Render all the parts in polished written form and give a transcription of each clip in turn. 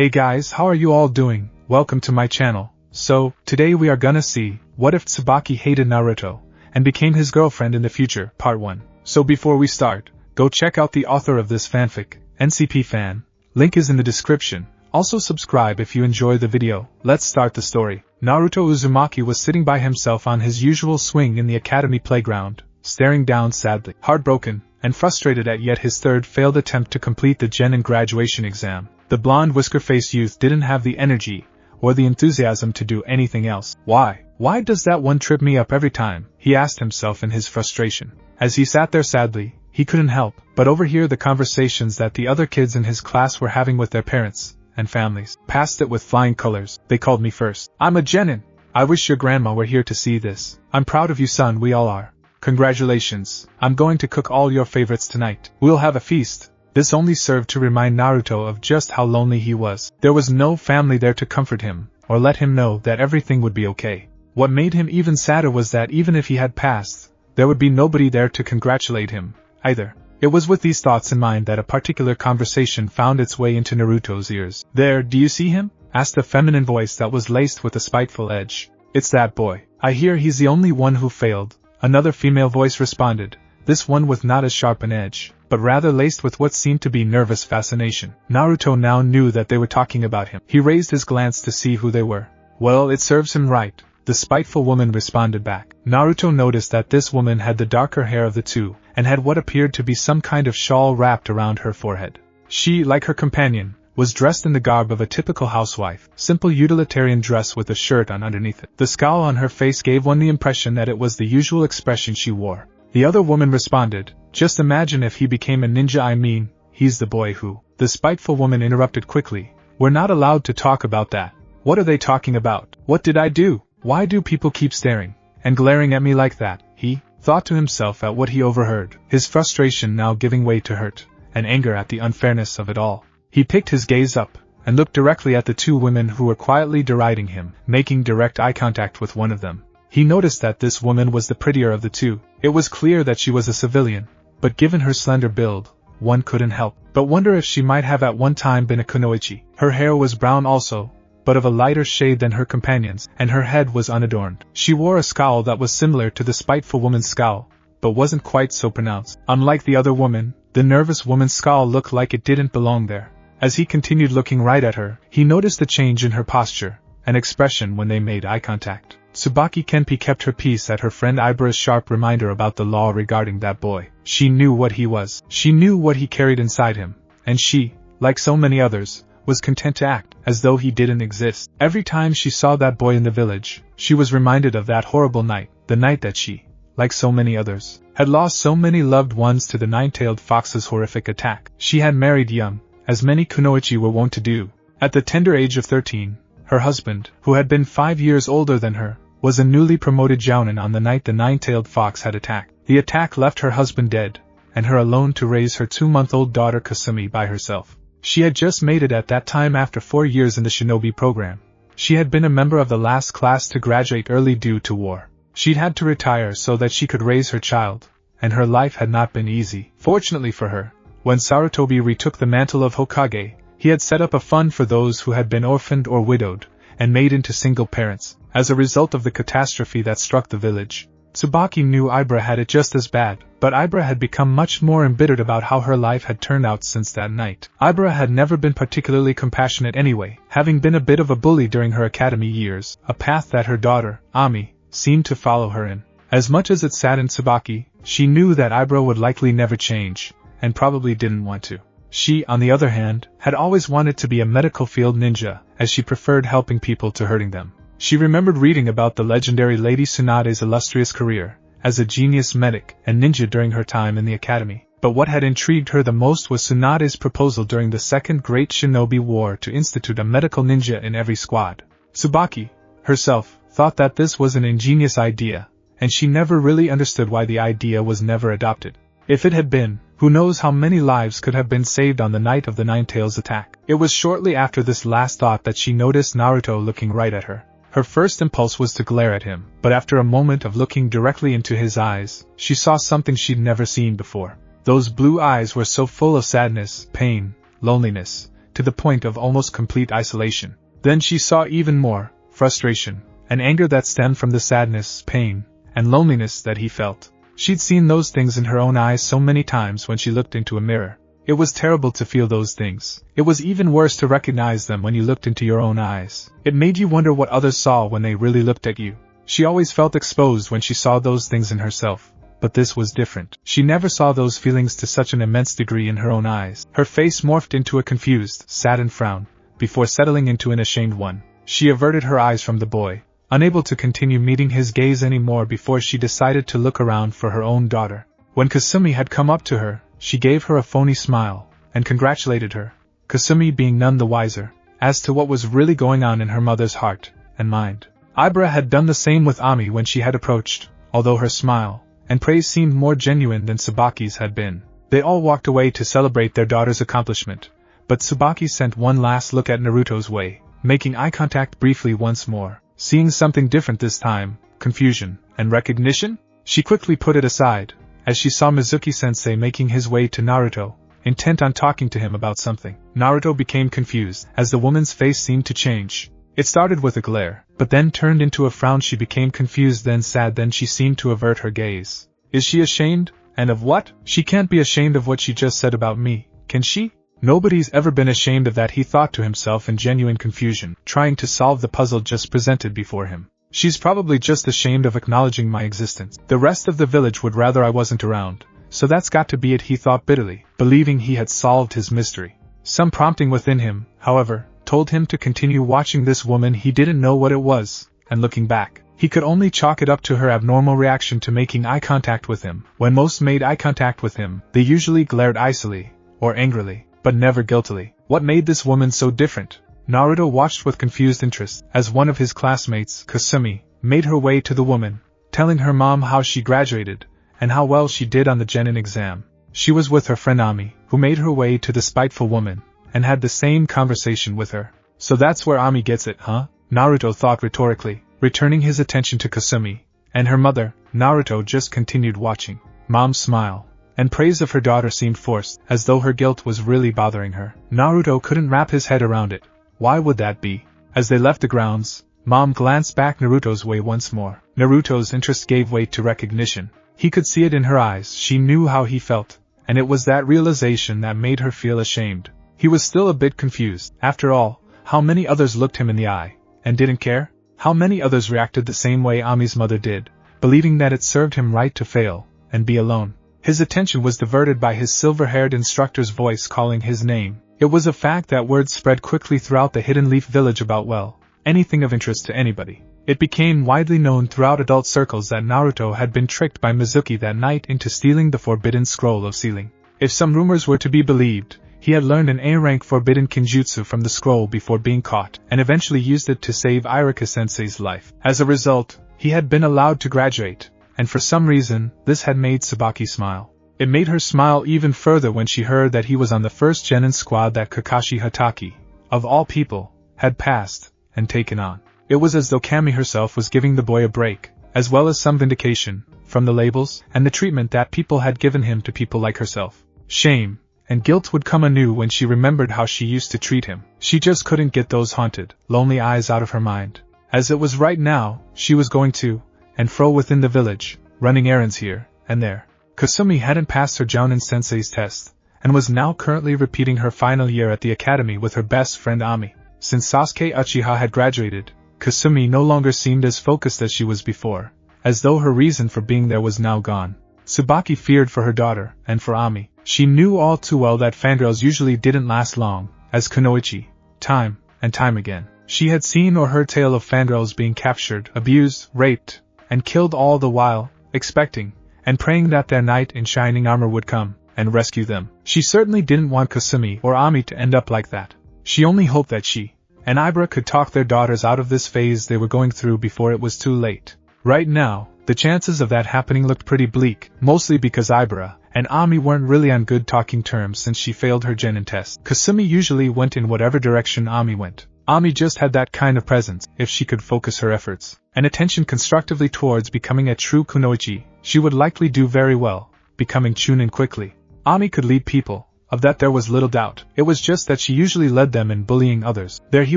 Hey guys, how are you all doing? Welcome to my channel. So, today we are gonna see, what if Tsubaki hated Naruto, and became his girlfriend in the future, part 1. So before we start, go check out the author of this fanfic, ncpfan. Link is in the description. Also subscribe if you enjoy the video. Let's start the story. Naruto Uzumaki was sitting by himself on his usual swing in the academy playground, staring down sadly, heartbroken, and frustrated at yet his third failed attempt to complete the genin graduation exam. The blonde whisker-faced youth didn't have the energy, or the enthusiasm to do anything else. Why does that one trip me up every time? He asked himself in his frustration. As he sat there sadly, he couldn't help but overhear the conversations that the other kids in his class were having with their parents and families. Passed it with flying colors. They called me first. I'm a genin. I wish your grandma were here to see this. I'm proud of you, son, we all are. Congratulations. I'm going to cook all your favorites tonight. We'll have a feast. This only served to remind Naruto of just how lonely he was. There was no family there to comfort him, or let him know that everything would be okay. What made him even sadder was that even if he had passed, there would be nobody there to congratulate him, either. It was with these thoughts in mind that a particular conversation found its way into Naruto's ears. There, do you see him? Asked a feminine voice that was laced with a spiteful edge. It's that boy. I hear he's the only one who failed. Another female voice responded, this one with not as sharp an edge, but rather laced with what seemed to be nervous fascination. Naruto now knew that they were talking about him. He raised his glance to see who they were. Well, it serves him right, the spiteful woman responded back. Naruto noticed that this woman had the darker hair of the two, and had what appeared to be some kind of shawl wrapped around her forehead. She, like her companion, was dressed in the garb of a typical housewife, simple utilitarian dress with a shirt on underneath it. The scowl on her face gave one the impression that it was the usual expression she wore. The other woman responded, just imagine if he became a ninja. I mean, he's the boy who... The spiteful woman interrupted quickly. We're not allowed to talk about that. What are they talking about? What did I do? Why do people keep staring and glaring at me like that? He thought to himself at what he overheard, his frustration now giving way to hurt and anger at the unfairness of it all. He picked his gaze up and looked directly at the two women who were quietly deriding him, making direct eye contact with one of them. He noticed that this woman was the prettier of the two. It was clear that she was a civilian, but given her slender build, one couldn't help but wonder if she might have at one time been a kunoichi. Her hair was brown also, but of a lighter shade than her companions, and her head was unadorned. She wore a scowl that was similar to the spiteful woman's scowl, but wasn't quite so pronounced. Unlike the other woman, the nervous woman's scowl looked like it didn't belong there. As he continued looking right at her, he noticed a change in her posture and expression when they made eye contact. Subaki Kenpi kept her peace at her friend Ibara's sharp reminder about the law regarding that boy. She knew what he was. She knew what he carried inside him, and she, like so many others, was content to act as though he didn't exist. Every time she saw that boy in the village, she was reminded of that horrible night, the night that she, like so many others, had lost so many loved ones to the nine-tailed fox's horrific attack. She had married young, as many kunoichi were wont to do. At the tender age of 13, her husband, who had been 5 years older than her, was a newly promoted jounin on the night the nine-tailed fox had attacked. The attack left her husband dead, and her alone to raise her 2-month-old daughter Kasumi by herself. She had just made it at that time after 4 years in the shinobi program. She had been a member of the last class to graduate early due to war. She'd had to retire so that she could raise her child, and her life had not been easy. Fortunately for her, when Sarutobi retook the mantle of Hokage, he had set up a fund for those who had been orphaned or widowed, and made into single parents. As a result of the catastrophe that struck the village, Subaki knew Ibara had it just as bad, but Ibara had become much more embittered about how her life had turned out since that night. Ibara had never been particularly compassionate anyway, having been a bit of a bully during her academy years, a path that her daughter, Ami, seemed to follow her in. As much as it saddened Subaki, she knew that Ibara would likely never change, and probably didn't want to. She, on the other hand, had always wanted to be a medical field ninja, as she preferred helping people to hurting them. She remembered reading about the legendary Lady Tsunade's illustrious career as a genius medic and ninja during her time in the academy. But what had intrigued her the most was Tsunade's proposal during the Second Great Shinobi War to institute a medical ninja in every squad. Subaki, herself, thought that this was an ingenious idea, and she never really understood why the idea was never adopted. If it had been, who knows how many lives could have been saved on the night of the Nine-Tails attack. It was shortly after this last thought that she noticed Naruto looking right at her. Her first impulse was to glare at him, but after a moment of looking directly into his eyes, she saw something she'd never seen before. Those blue eyes were so full of sadness, pain, loneliness, to the point of almost complete isolation. Then she saw even more frustration and anger that stemmed from the sadness, pain, and loneliness that he felt. She'd seen those things in her own eyes so many times when she looked into a mirror. It was terrible to feel those things. It was even worse to recognize them when you looked into your own eyes. It made you wonder what others saw when they really looked at you. She always felt exposed when she saw those things in herself. But this was different. She never saw those feelings to such an immense degree in her own eyes. Her face morphed into a confused, saddened frown, before settling into an ashamed one. She averted her eyes from the boy, unable to continue meeting his gaze anymore before she decided to look around for her own daughter. When Kasumi had come up to her, she gave her a phony smile, and congratulated her, Kasumi being none the wiser, as to what was really going on in her mother's heart and mind. Ibra had done the same with Ami when she had approached, although her smile and praise seemed more genuine than Tsubaki's had been. They all walked away to celebrate their daughter's accomplishment, but Subaki sent one last look at Naruto's way, making eye contact briefly once more. Seeing something different this time, confusion and recognition? She quickly put it aside, as she saw Mizuki-sensei making his way to Naruto, intent on talking to him about something. Naruto became confused, as the woman's face seemed to change. It started with a glare, but then turned into a frown. She became confused, then sad, then she seemed to avert her gaze. Is she ashamed? And of what? She can't be ashamed of what she just said about me, can she? Nobody's ever been ashamed of that, he thought to himself in genuine confusion, trying to solve the puzzle just presented before him. She's probably just ashamed of acknowledging my existence. The rest of the village would rather I wasn't around, so that's got to be it, he thought bitterly, believing he had solved his mystery. Some prompting within him, however, told him to continue watching this woman. He didn't know what it was, and looking back, he could only chalk it up to her abnormal reaction to making eye contact with him. When most made eye contact with him, they usually glared icily, or angrily, but never guiltily. What made this woman so different? Naruto watched with confused interest, as one of his classmates, Kasumi, made her way to the woman, telling her mom how she graduated, and how well she did on the genin exam. She was with her friend Ami, who made her way to the spiteful woman, and had the same conversation with her. So that's where Ami gets it, huh? Naruto thought rhetorically, returning his attention to Kasumi and her mother. Naruto just continued watching. Mom's smile and praise of her daughter seemed forced, as though her guilt was really bothering her. Naruto couldn't wrap his head around it. Why would that be? As they left the grounds, Mom glanced back Naruto's way once more. Naruto's interest gave way to recognition. He could see it in her eyes. She knew how he felt, and it was that realization that made her feel ashamed. He was still a bit confused. After all, how many others looked him in the eye, and didn't care? How many others reacted the same way Ami's mother did, believing that it served him right to fail, and be alone? His attention was diverted by his silver-haired instructor's voice calling his name. It was a fact that word spread quickly throughout the Hidden Leaf village about, well, anything of interest to anybody. It became widely known throughout adult circles that Naruto had been tricked by Mizuki that night into stealing the forbidden scroll of sealing. If some rumors were to be believed, he had learned an A-rank forbidden kinjutsu from the scroll before being caught, and eventually used it to save Iruka-sensei's life. As a result, he had been allowed to graduate, and for some reason, this had made Subaki smile. It made her smile even further when she heard that he was on the first genin squad that Kakashi Hatake, of all people, had passed and taken on. It was as though Kami herself was giving the boy a break, as well as some vindication from the labels and the treatment that people had given him to people like herself. Shame and guilt would come anew when she remembered how she used to treat him. She just couldn't get those haunted, lonely eyes out of her mind. As it was right now, she was going to and fro within the village, running errands here and there. Kasumi hadn't passed her Jounin sensei's test, and was now currently repeating her final year at the academy with her best friend Ami. Since Sasuke Uchiha had graduated, Kasumi no longer seemed as focused as she was before, as though her reason for being there was now gone. Subaki feared for her daughter, and for Ami. She knew all too well that fangirls usually didn't last long, as Kunoichi, time and time again. She had seen or heard tale of fangirls being captured, abused, raped, and killed, all the while expecting and praying that their knight in shining armor would come and rescue them. She certainly didn't want Kasumi or Ami to end up like that. She only hoped that she and Ibra could talk their daughters out of this phase they were going through before it was too late. Right now, the chances of that happening looked pretty bleak, mostly because Ibra and Ami weren't really on good talking terms since she failed her genin test. Kasumi usually went in whatever direction Ami went. Ami just had that kind of presence. If she could focus her efforts and attention constructively towards becoming a true kunoichi, she would likely do very well, becoming chunin quickly. Ami could lead people, Of that there was little doubt. It was just that she usually led them in bullying others. There he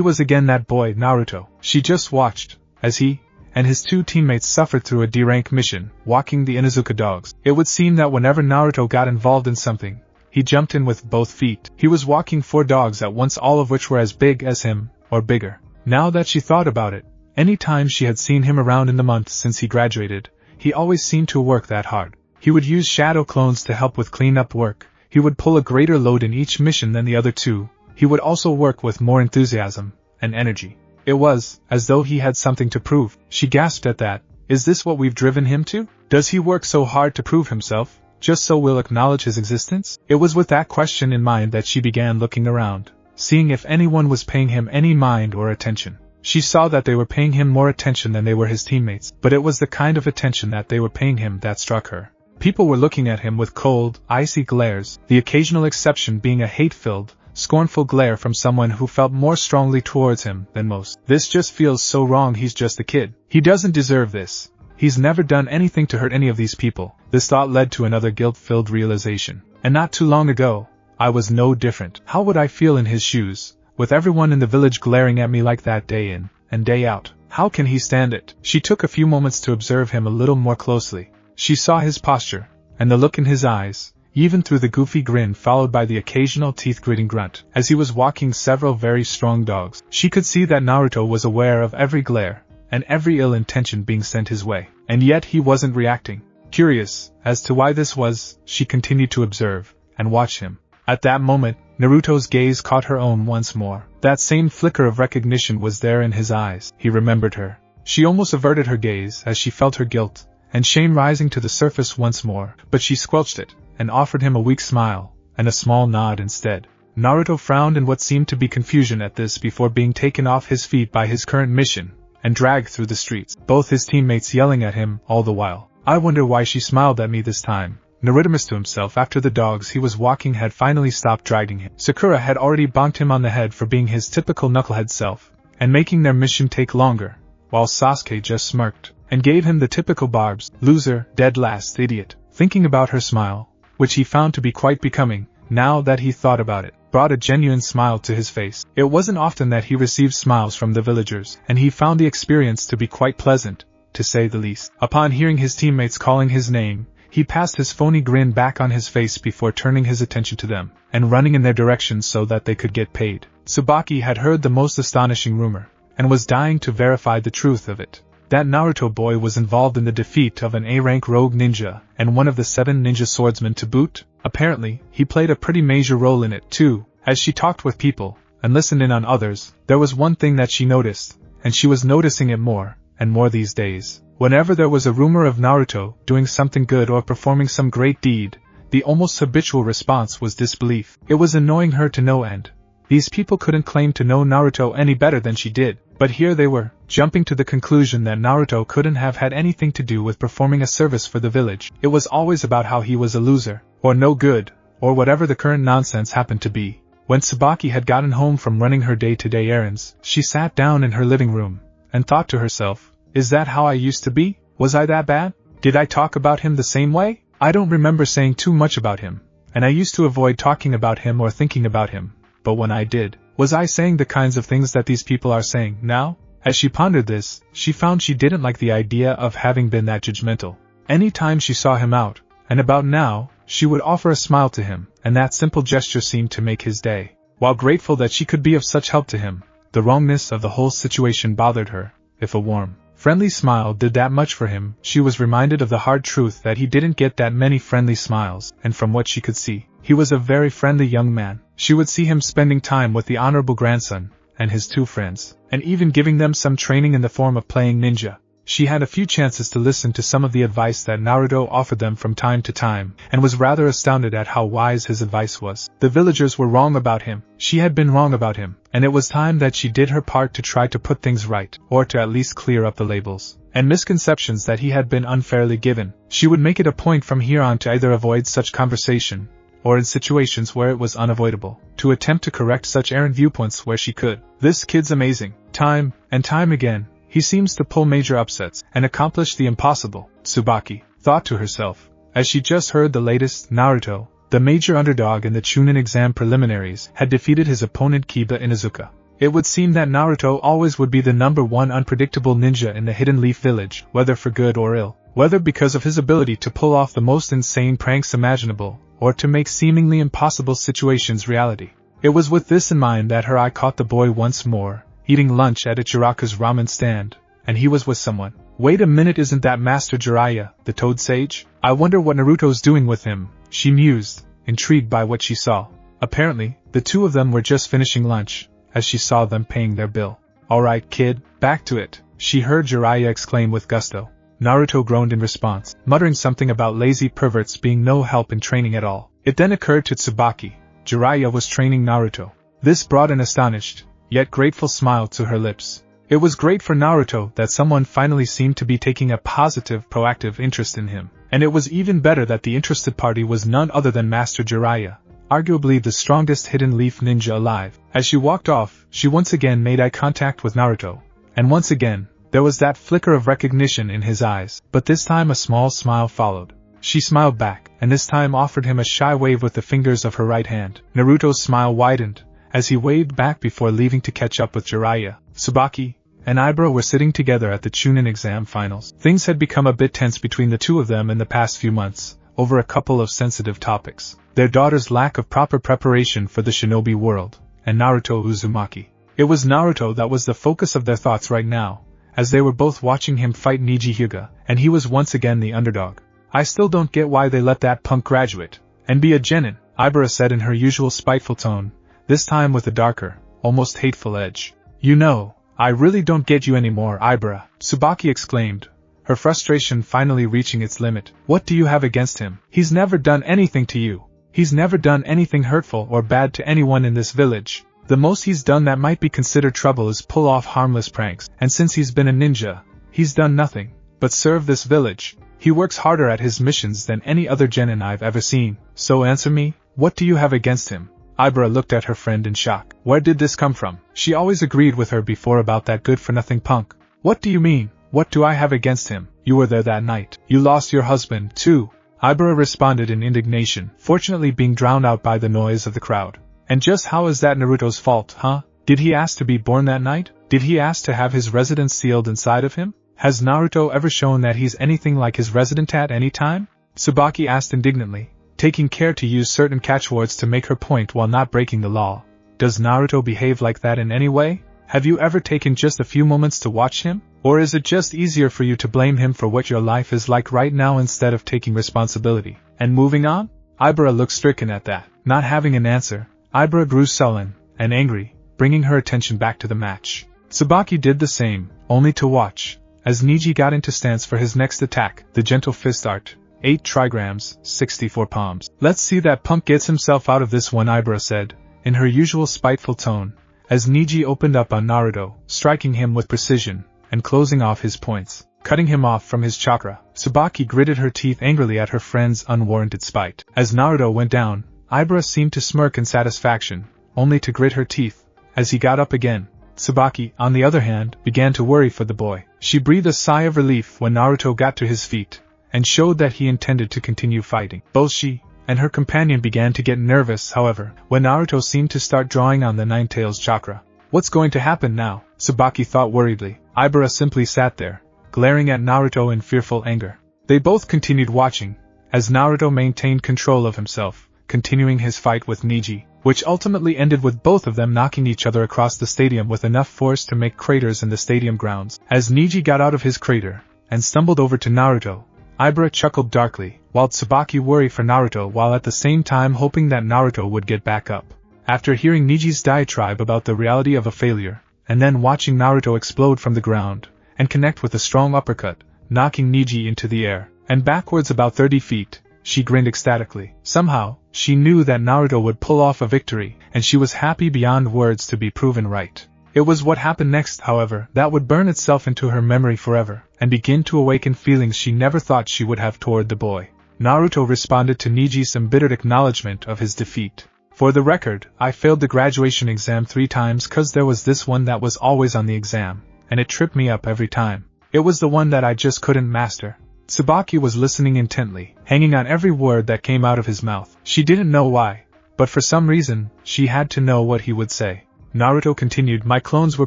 was again, that boy, Naruto. She just watched, as he and his two teammates suffered through a D-rank mission, walking the Inuzuka dogs. It would seem that whenever Naruto got involved in something, he jumped in with both feet. He was walking 4 dogs at once, all of which were as big as him, or bigger. Now that she thought about it, any time she had seen him around in the months since he graduated, he always seemed to work that hard. He would use shadow clones to help with cleanup work. He would pull a greater load in each mission than the other two. He would also work with more enthusiasm and energy. It was as though he had something to prove. She gasped at that. Is this what we've driven him to? Does he work so hard to prove himself, just so we'll acknowledge his existence? It was with that question in mind that she began looking around, seeing if anyone was paying him any mind or attention. She saw that they were paying him more attention than they were his teammates, but it was the kind of attention that they were paying him that struck her. People were looking at him with cold, icy glares, the occasional exception being a hate-filled, scornful glare from someone who felt more strongly towards him than most. This just feels so wrong. He's just a kid. He doesn't deserve this. He's never done anything to hurt any of these people. This thought led to another guilt-filled realization. And not too long ago, I was no different. How would I feel in his shoes, with everyone in the village glaring at me like that day in and day out? How can he stand it? She took a few moments to observe him a little more closely. She saw his posture, and the look in his eyes, even through the goofy grin followed by the occasional teeth-gritting grunt, as he was walking several very strong dogs. She could see that Naruto was aware of every glare, and every ill intention being sent his way, and yet he wasn't reacting. Curious as to why this was, she continued to observe and watch him. At that moment, Naruto's gaze caught her own once more. That same flicker of recognition was there in his eyes. He remembered her. She almost averted her gaze as she felt her guilt and shame rising to the surface once more, but she squelched it, and offered him a weak smile, and a small nod instead. Naruto frowned in what seemed to be confusion at this before being taken off his feet by his current mission, and dragged through the streets, both his teammates yelling at him all the while. I wonder why she smiled at me this time. Naruto missed to himself after the dogs he was walking had finally stopped dragging him. Sakura had already bonked him on the head for being his typical knucklehead self, and making their mission take longer, while Sasuke just smirked, and gave him the typical barbs, loser, dead last, idiot. Thinking about her smile, which he found to be quite becoming, now that he thought about it, brought a genuine smile to his face. It wasn't often that he received smiles from the villagers, and he found the experience to be quite pleasant, to say the least. Upon hearing his teammates calling his name, he passed his phony grin back on his face before turning his attention to them, and running in their direction so that they could get paid. Subaki had heard the most astonishing rumor, and was dying to verify the truth of it. That Naruto boy was involved in the defeat of an A-rank rogue ninja, and one of the 7 ninja swordsmen to boot. Apparently, he played a pretty major role in it, too. As she talked with people, and listened in on others, there was one thing that she noticed, and she was noticing it more and more these days. Whenever there was a rumor of Naruto doing something good or performing some great deed, the almost habitual response was disbelief. It was annoying her to no end. These people couldn't claim to know Naruto any better than she did, but here they were, jumping to the conclusion that Naruto couldn't have had anything to do with performing a service for the village. It was always about how he was a loser, or no good, or whatever the current nonsense happened to be. When Subaki had gotten home from running her day-to-day errands, she sat down in her living room, and thought to herself, is that how I used to be? Was I that bad? Did I talk about him the same way? I don't remember saying too much about him, and I used to avoid talking about him or thinking about him. But when I did, was I saying the kinds of things that these people are saying now? As she pondered this, she found she didn't like the idea of having been that judgmental. Any time she saw him out and about now, she would offer a smile to him, and that simple gesture seemed to make his day. While grateful that she could be of such help to him, the wrongness of the whole situation bothered her. If a warm, friendly smile did that much for him, she was reminded of the hard truth that he didn't get that many friendly smiles, and from what she could see, he was a very friendly young man. She would see him spending time with the honorable grandson and his 2 friends, and even giving them some training in the form of playing ninja. She had a few chances to listen to some of the advice that Naruto offered them from time to time, and was rather astounded at how wise his advice was. The villagers were wrong about him. She had been wrong about him, and it was time that she did her part to try to put things right, or to at least clear up the labels and misconceptions that he had been unfairly given. She would make it a point from here on to either avoid such conversation, or in situations where it was unavoidable, to attempt to correct such errant viewpoints where she could. This kid's amazing. Time and time again, he seems to pull major upsets and accomplish the impossible, Subaki thought to herself, as she just heard the latest Naruto, the major underdog in the Chunin exam preliminaries, had defeated his opponent Kiba Inuzuka. It would seem that Naruto always would be the #1 unpredictable ninja in the Hidden Leaf Village, whether for good or ill, whether because of his ability to pull off the most insane pranks imaginable, or to make seemingly impossible situations reality. It was with this in mind that her eye caught the boy once more, eating lunch at Ichiroka's ramen stand, and he was with someone. Wait a minute, isn't that Master Jiraiya, the Toad Sage? I wonder what Naruto's doing with him, she mused, intrigued by what she saw. Apparently, the two of them were just finishing lunch, as she saw them paying their bill. Alright kid, back to it, she heard Jiraiya exclaim with gusto. Naruto groaned in response, muttering something about lazy perverts being no help in training at all. It then occurred to Tsubaki, Jiraiya was training Naruto. This brought an astonished, yet grateful smile to her lips. It was great for Naruto that someone finally seemed to be taking a positive, proactive interest in him, and it was even better that the interested party was none other than Master Jiraiya, arguably the strongest hidden leaf ninja alive. As she walked off, she once again made eye contact with Naruto, and once again, there was that flicker of recognition in his eyes, but this time a small smile followed. She smiled back, and this time offered him a shy wave with the fingers of her right hand. Naruto's smile widened, as he waved back before leaving to catch up with Jiraiya. Subaki and Ibra were sitting together at the Chunin exam finals. Things had become a bit tense between the two of them in the past few months, over a couple of sensitive topics. Their daughter's lack of proper preparation for the shinobi world, and Naruto Uzumaki. It was Naruto that was the focus of their thoughts right now, as they were both watching him fight Niji Hyuga, and he was once again the underdog. I still don't get why they let that punk graduate and be a genin, Ibra said in her usual spiteful tone, this time with a darker, almost hateful edge. You know, I really don't get you anymore, Ibra, Subaki exclaimed, her frustration finally reaching its limit. What do you have against him? He's never done anything to you. He's never done anything hurtful or bad to anyone in this village. The most he's done that might be considered trouble is pull off harmless pranks, and since he's been a ninja, he's done nothing but serve this village. He works harder at his missions than any other genin I've ever seen. So answer me, what do you have against him? Ibra looked at her friend in shock. Where did this come from? She always agreed with her before about that good-for-nothing punk. What do you mean? What do I have against him? You were there that night. You lost your husband, too. Ibra responded in indignation, fortunately being drowned out by the noise of the crowd. And just how is that Naruto's fault, huh? Did he ask to be born that night? Did he ask to have his residence sealed inside of him? Has Naruto ever shown that he's anything like his resident at any time? Subaki asked indignantly, taking care to use certain catchwords to make her point while not breaking the law. Does Naruto behave like that in any way? Have you ever taken just a few moments to watch him? Or is it just easier for you to blame him for what your life is like right now instead of taking responsibility and moving on? Ibra looked stricken at that. Not having an answer, Ibra grew sullen and angry, bringing her attention back to the match. Subaki did the same, only to watch, as Niji got into stance for his next attack, the gentle fist art. 8 trigrams, 64 palms. Let's see that punk gets himself out of this one, Ibra said, in her usual spiteful tone, as Niji opened up on Naruto, striking him with precision, and closing off his points, cutting him off from his chakra. Subaki gritted her teeth angrily at her friend's unwarranted spite. As Naruto went down, Ibra seemed to smirk in satisfaction, only to grit her teeth, as he got up again. Subaki, on the other hand, began to worry for the boy. She breathed a sigh of relief when Naruto got to his feet, and showed that he intended to continue fighting. Both she and her companion began to get nervous, however, when Naruto seemed to start drawing on the Nine-Tails chakra. What's going to happen now? Subaki thought worriedly. Ibra simply sat there, glaring at Naruto in fearful anger. They both continued watching, as Naruto maintained control of himself, continuing his fight with Niji, which ultimately ended with both of them knocking each other across the stadium with enough force to make craters in the stadium grounds. As Niji got out of his crater, and stumbled over to Naruto, Ibra chuckled darkly, while Tsubaki worried for Naruto while at the same time hoping that Naruto would get back up. After hearing Niji's diatribe about the reality of a failure, and then watching Naruto explode from the ground, and connect with a strong uppercut, knocking Niji into the air, and backwards about 30 feet, she grinned ecstatically. Somehow, she knew that Naruto would pull off a victory, and she was happy beyond words to be proven right. It was what happened next, however, that would burn itself into her memory forever, and begin to awaken feelings she never thought she would have toward the boy. Naruto responded to Niji's embittered acknowledgement of his defeat. For the record, I failed the graduation exam 3 times cause there was this one that was always on the exam, and it tripped me up every time. It was the one that I just couldn't master. Subaki was listening intently, hanging on every word that came out of his mouth. She didn't know why, but for some reason, she had to know what he would say. Naruto continued, my clones were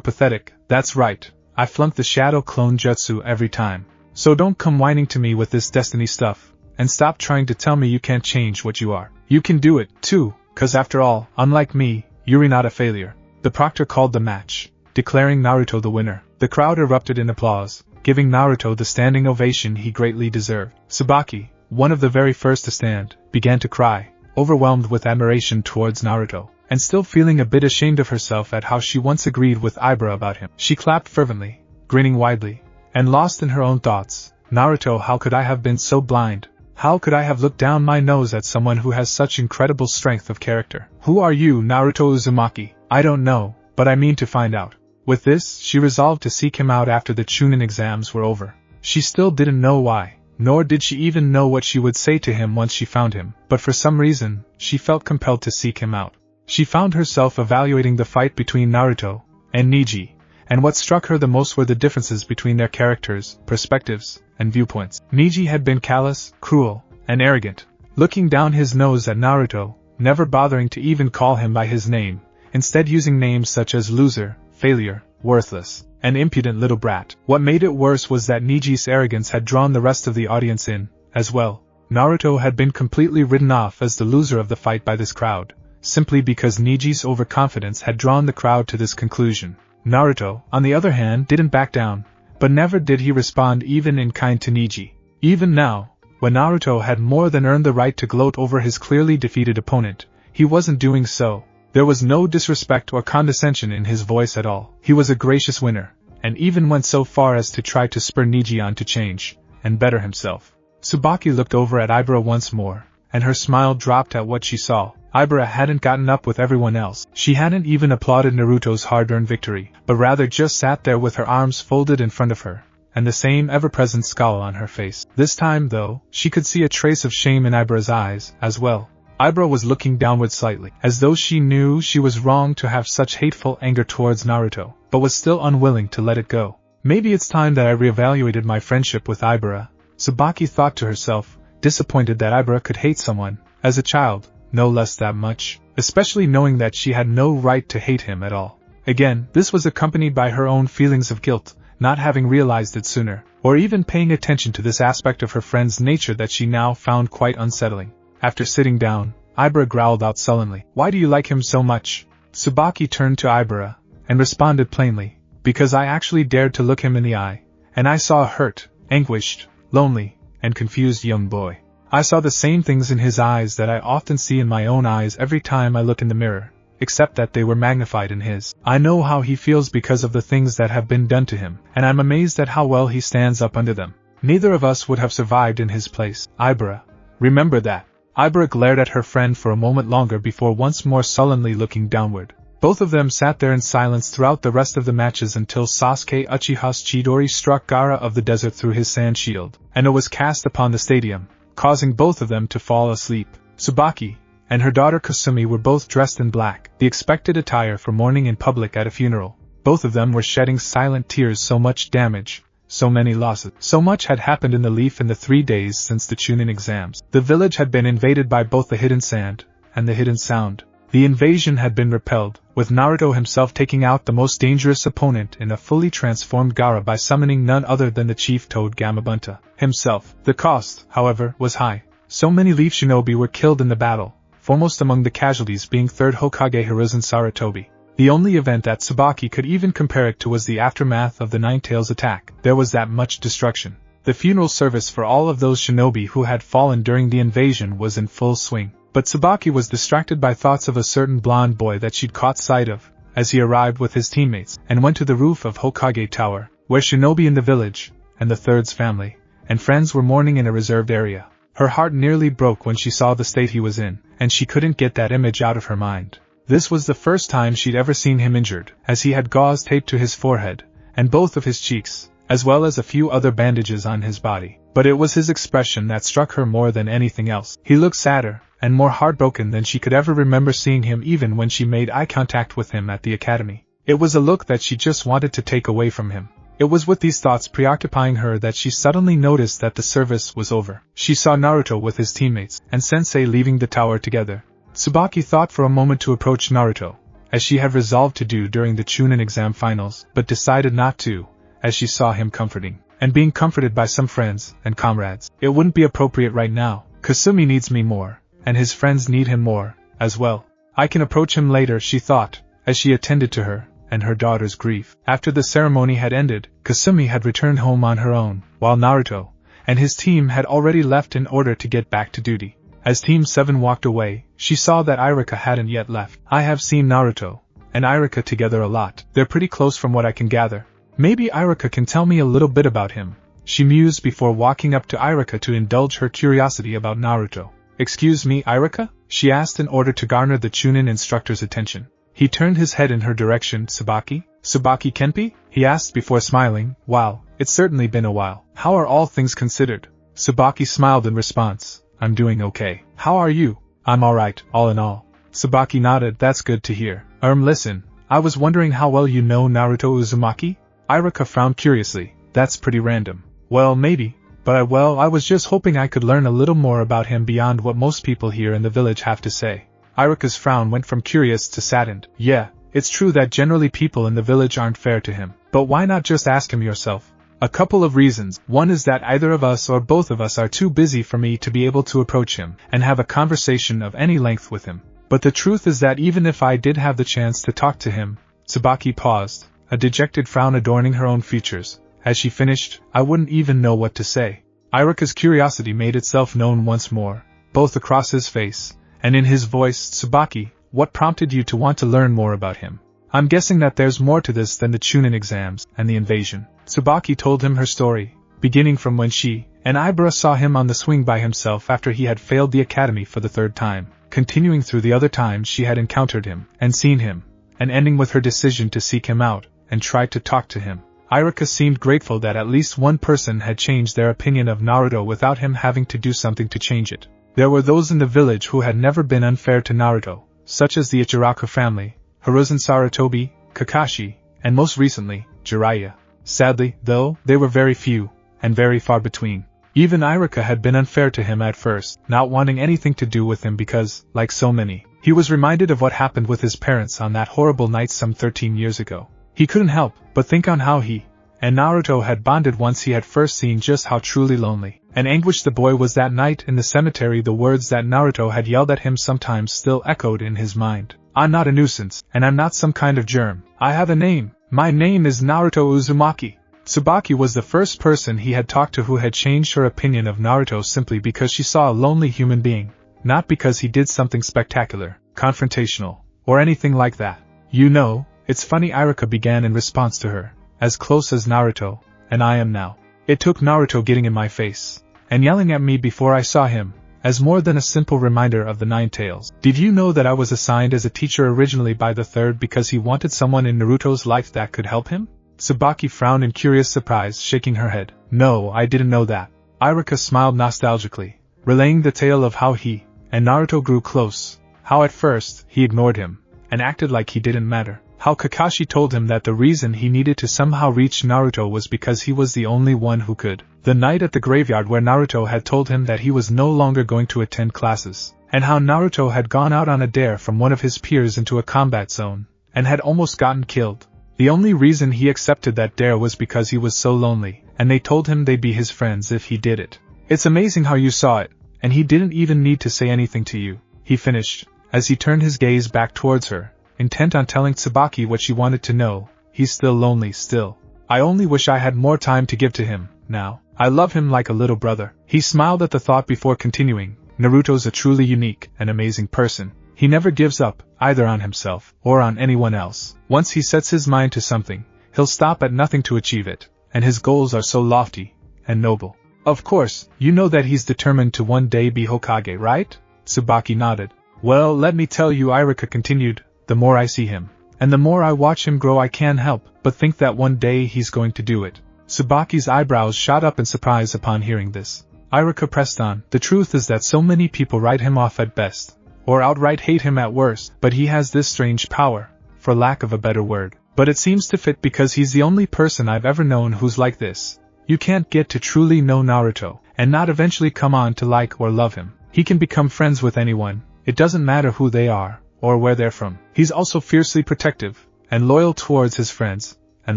pathetic, that's right, I flunked the shadow clone jutsu every time. So don't come whining to me with this destiny stuff, and stop trying to tell me you can't change what you are. You can do it, too, cause after all, unlike me, you're not a failure. The proctor called the match, declaring Naruto the winner. The crowd erupted in applause, giving Naruto the standing ovation he greatly deserved. Subaki, one of the very first to stand, began to cry, overwhelmed with admiration towards Naruto, and still feeling a bit ashamed of herself at how she once agreed with Ibra about him. She clapped fervently, grinning widely, and lost in her own thoughts. Naruto, how could I have been so blind? How could I have looked down my nose at someone who has such incredible strength of character? Who are you, Naruto Uzumaki? I don't know, but I mean to find out. With this, she resolved to seek him out after the Chunin exams were over. She still didn't know why, nor did she even know what she would say to him once she found him, but for some reason, she felt compelled to seek him out. She found herself evaluating the fight between Naruto and Neji, and what struck her the most were the differences between their characters, perspectives, and viewpoints. Neji had been callous, cruel, and arrogant, looking down his nose at Naruto, never bothering to even call him by his name, instead using names such as loser, failure, worthless, and impudent little brat. What made it worse was that Neji's arrogance had drawn the rest of the audience in, as well. Naruto had been completely written off as the loser of the fight by this crowd, simply because Neji's overconfidence had drawn the crowd to this conclusion. Naruto, on the other hand, didn't back down, but never did he respond even in kind to Neji. Even now, when Naruto had more than earned the right to gloat over his clearly defeated opponent, he wasn't doing so. There was no disrespect or condescension in his voice at all. He was a gracious winner, and even went so far as to try to spur Neji on to change and better himself. Subaki looked over at Ibra once more, and her smile dropped at what she saw. Ibra hadn't gotten up with everyone else. She hadn't even applauded Naruto's hard-earned victory, but rather just sat there with her arms folded in front of her, and the same ever-present scowl on her face. This time, though, she could see a trace of shame in Ibra's eyes, as well. Ibra was looking downward slightly, as though she knew she was wrong to have such hateful anger towards Naruto, but was still unwilling to let it go. Maybe it's time that I reevaluated my friendship with Ibra, Subaki thought to herself, disappointed that Ibra could hate someone, as a child, no less that much, especially knowing that she had no right to hate him at all. Again, this was accompanied by her own feelings of guilt, not having realized it sooner, or even paying attention to this aspect of her friend's nature that she now found quite unsettling. After sitting down, Ibra growled out sullenly, "Why do you like him so much?" Subaki turned to Ibra, and responded plainly, "Because I actually dared to look him in the eye, and I saw a hurt, anguished, lonely, and confused young boy. I saw the same things in his eyes that I often see in my own eyes every time I look in the mirror, except that they were magnified in his. I know how he feels because of the things that have been done to him, and I'm amazed at how well he stands up under them. Neither of us would have survived in his place, Ibra. Remember that." Ibra glared at her friend for a moment longer before once more sullenly looking downward. Both of them sat there in silence throughout the rest of the matches until Sasuke Uchiha's Chidori struck Gaara of the desert through his sand shield, and it was cast upon the stadium, causing both of them to fall asleep. Subaki and her daughter Kasumi were both dressed in black, the expected attire for mourning in public at a funeral. Both of them were shedding silent tears. So much damage, so many losses. So much had happened in the Leaf in the 3 days since the Chunin exams. The village had been invaded by both the Hidden Sand and the Hidden Sound. The invasion had been repelled, with Naruto himself taking out the most dangerous opponent in a fully transformed Gaara by summoning none other than the chief Toad Gamabunta himself. The cost, however, was high. So many Leaf shinobi were killed in the battle, foremost among the casualties being 3rd Hokage Hiruzen Sarutobi. The only event that Subaki could even compare it to was the aftermath of the Nine-Tails attack. There was that much destruction. The funeral service for all of those shinobi who had fallen during the invasion was in full swing. But Subaki was distracted by thoughts of a certain blonde boy that she'd caught sight of, as he arrived with his teammates, and went to the roof of Hokage Tower, where shinobi in the village, and the Third's family, and friends were mourning in a reserved area. Her heart nearly broke when she saw the state he was in, and she couldn't get that image out of her mind. This was the first time she'd ever seen him injured, as he had gauze taped to his forehead, and both of his cheeks, as well as a few other bandages on his body. But it was his expression that struck her more than anything else. He looked sadder, and more heartbroken than she could ever remember seeing him even when she made eye contact with him at the academy. It was a look that she just wanted to take away from him. It was with these thoughts preoccupying her that she suddenly noticed that the service was over. She saw Naruto with his teammates, and Sensei leaving the tower together. Subaki thought for a moment to approach Naruto, as she had resolved to do during the Chunin exam finals, but decided not to, as she saw him comforting, and being comforted by some friends and comrades. It wouldn't be appropriate right now. Kasumi needs me more, and his friends need him more, as well. I can approach him later, she thought, as she attended to her and her daughter's grief. After the ceremony had ended, Kasumi had returned home on her own, while Naruto and his team had already left in order to get back to duty. As Team 7 walked away, she saw that Iruka hadn't yet left. I have seen Naruto and Iruka together a lot. They're pretty close from what I can gather. Maybe Iruka can tell me a little bit about him, she mused before walking up to Iruka to indulge her curiosity about Naruto. Excuse me, Iruka? She asked in order to garner the Chunin instructor's attention. He turned his head in her direction. Subaki? Subaki Kenpi? He asked before smiling. Wow, it's certainly been a while. How are all things considered? Subaki smiled in response. I'm doing okay. How are you? I'm alright, all in all. Subaki nodded. That's good to hear. Listen, I was wondering how well you know Naruto Uzumaki? Iruka frowned curiously. That's pretty random. Well, maybe, but I was just hoping I could learn a little more about him beyond what most people here in the village have to say. Iruka's frown went from curious to saddened. Yeah, it's true that generally people in the village aren't fair to him, but why not just ask him yourself? A couple of reasons. One is that either of us or both of us are too busy for me to be able to approach him and have a conversation of any length with him. But the truth is that even if I did have the chance to talk to him, Subaki paused, a dejected frown adorning her own features. As she finished, I wouldn't even know what to say. Iruka's curiosity made itself known once more, both across his face and in his voice. Subaki, what prompted you to want to learn more about him? I'm guessing that there's more to this than the Chunin exams and the invasion. Subaki told him her story, beginning from when she and Ibara saw him on the swing by himself after he had failed the academy for the third time, continuing through the other times she had encountered him and seen him, and ending with her decision to seek him out and try to talk to him. Iruka seemed grateful that at least one person had changed their opinion of Naruto without him having to do something to change it. There were those in the village who had never been unfair to Naruto, such as the Ichiraku family, Hiruzen Sarutobi, Kakashi, and most recently, Jiraiya. Sadly, though, they were very few, and very far between. Even Iruka had been unfair to him at first, not wanting anything to do with him because, like so many, he was reminded of what happened with his parents on that horrible night some 13 years ago. He couldn't help but think on how he and Naruto had bonded once he had first seen just how truly lonely and anguished the boy was that night in the cemetery. The words that Naruto had yelled at him sometimes still echoed in his mind. I'm not a nuisance, and I'm not some kind of germ. I have a name. My name is Naruto Uzumaki. Subaki was the first person he had talked to who had changed her opinion of Naruto simply because she saw a lonely human being, not because he did something spectacular, confrontational, or anything like that. You know, it's funny, Iruka began in response to her, as close as Naruto and I am now. It took Naruto getting in my face and yelling at me before I saw him, as more than a simple reminder of the Nine Tails. Did you know that I was assigned as a teacher originally by the third because he wanted someone in Naruto's life that could help him? Subaki frowned in curious surprise, shaking her head. No, I didn't know that. Iruka smiled nostalgically, relaying the tale of how he and Naruto grew close, how at first he ignored him and acted like he didn't matter. How Kakashi told him that the reason he needed to somehow reach Naruto was because he was the only one who could. The night at the graveyard where Naruto had told him that he was no longer going to attend classes. And how Naruto had gone out on a dare from one of his peers into a combat zone, and had almost gotten killed. The only reason he accepted that dare was because he was so lonely, and they told him they'd be his friends if he did it. It's amazing how you saw it, and he didn't even need to say anything to you, he finished, as he turned his gaze back towards her, intent on telling Subaki what she wanted to know. He's still lonely still. I only wish I had more time to give to him, now. I love him like a little brother. He smiled at the thought before continuing. Naruto's a truly unique and amazing person. He never gives up, either on himself or on anyone else. Once he sets his mind to something, he'll stop at nothing to achieve it, and his goals are so lofty and noble. Of course, you know that he's determined to one day be Hokage, right? Subaki nodded. Well, let me tell you, Iruka continued, the more I see him, and the more I watch him grow, I can't help but think that one day he's going to do it. Subaki's eyebrows shot up in surprise upon hearing this. Iruka pressed on. The truth is that so many people write him off at best, or outright hate him at worst, but he has this strange power, for lack of a better word, But it seems to fit because he's the only person I've ever known who's like this. You can't get to truly know Naruto, and not eventually come on to like or love him. He can become friends with anyone, it doesn't matter who they are, or where they're from. He's also fiercely protective, and loyal towards his friends, and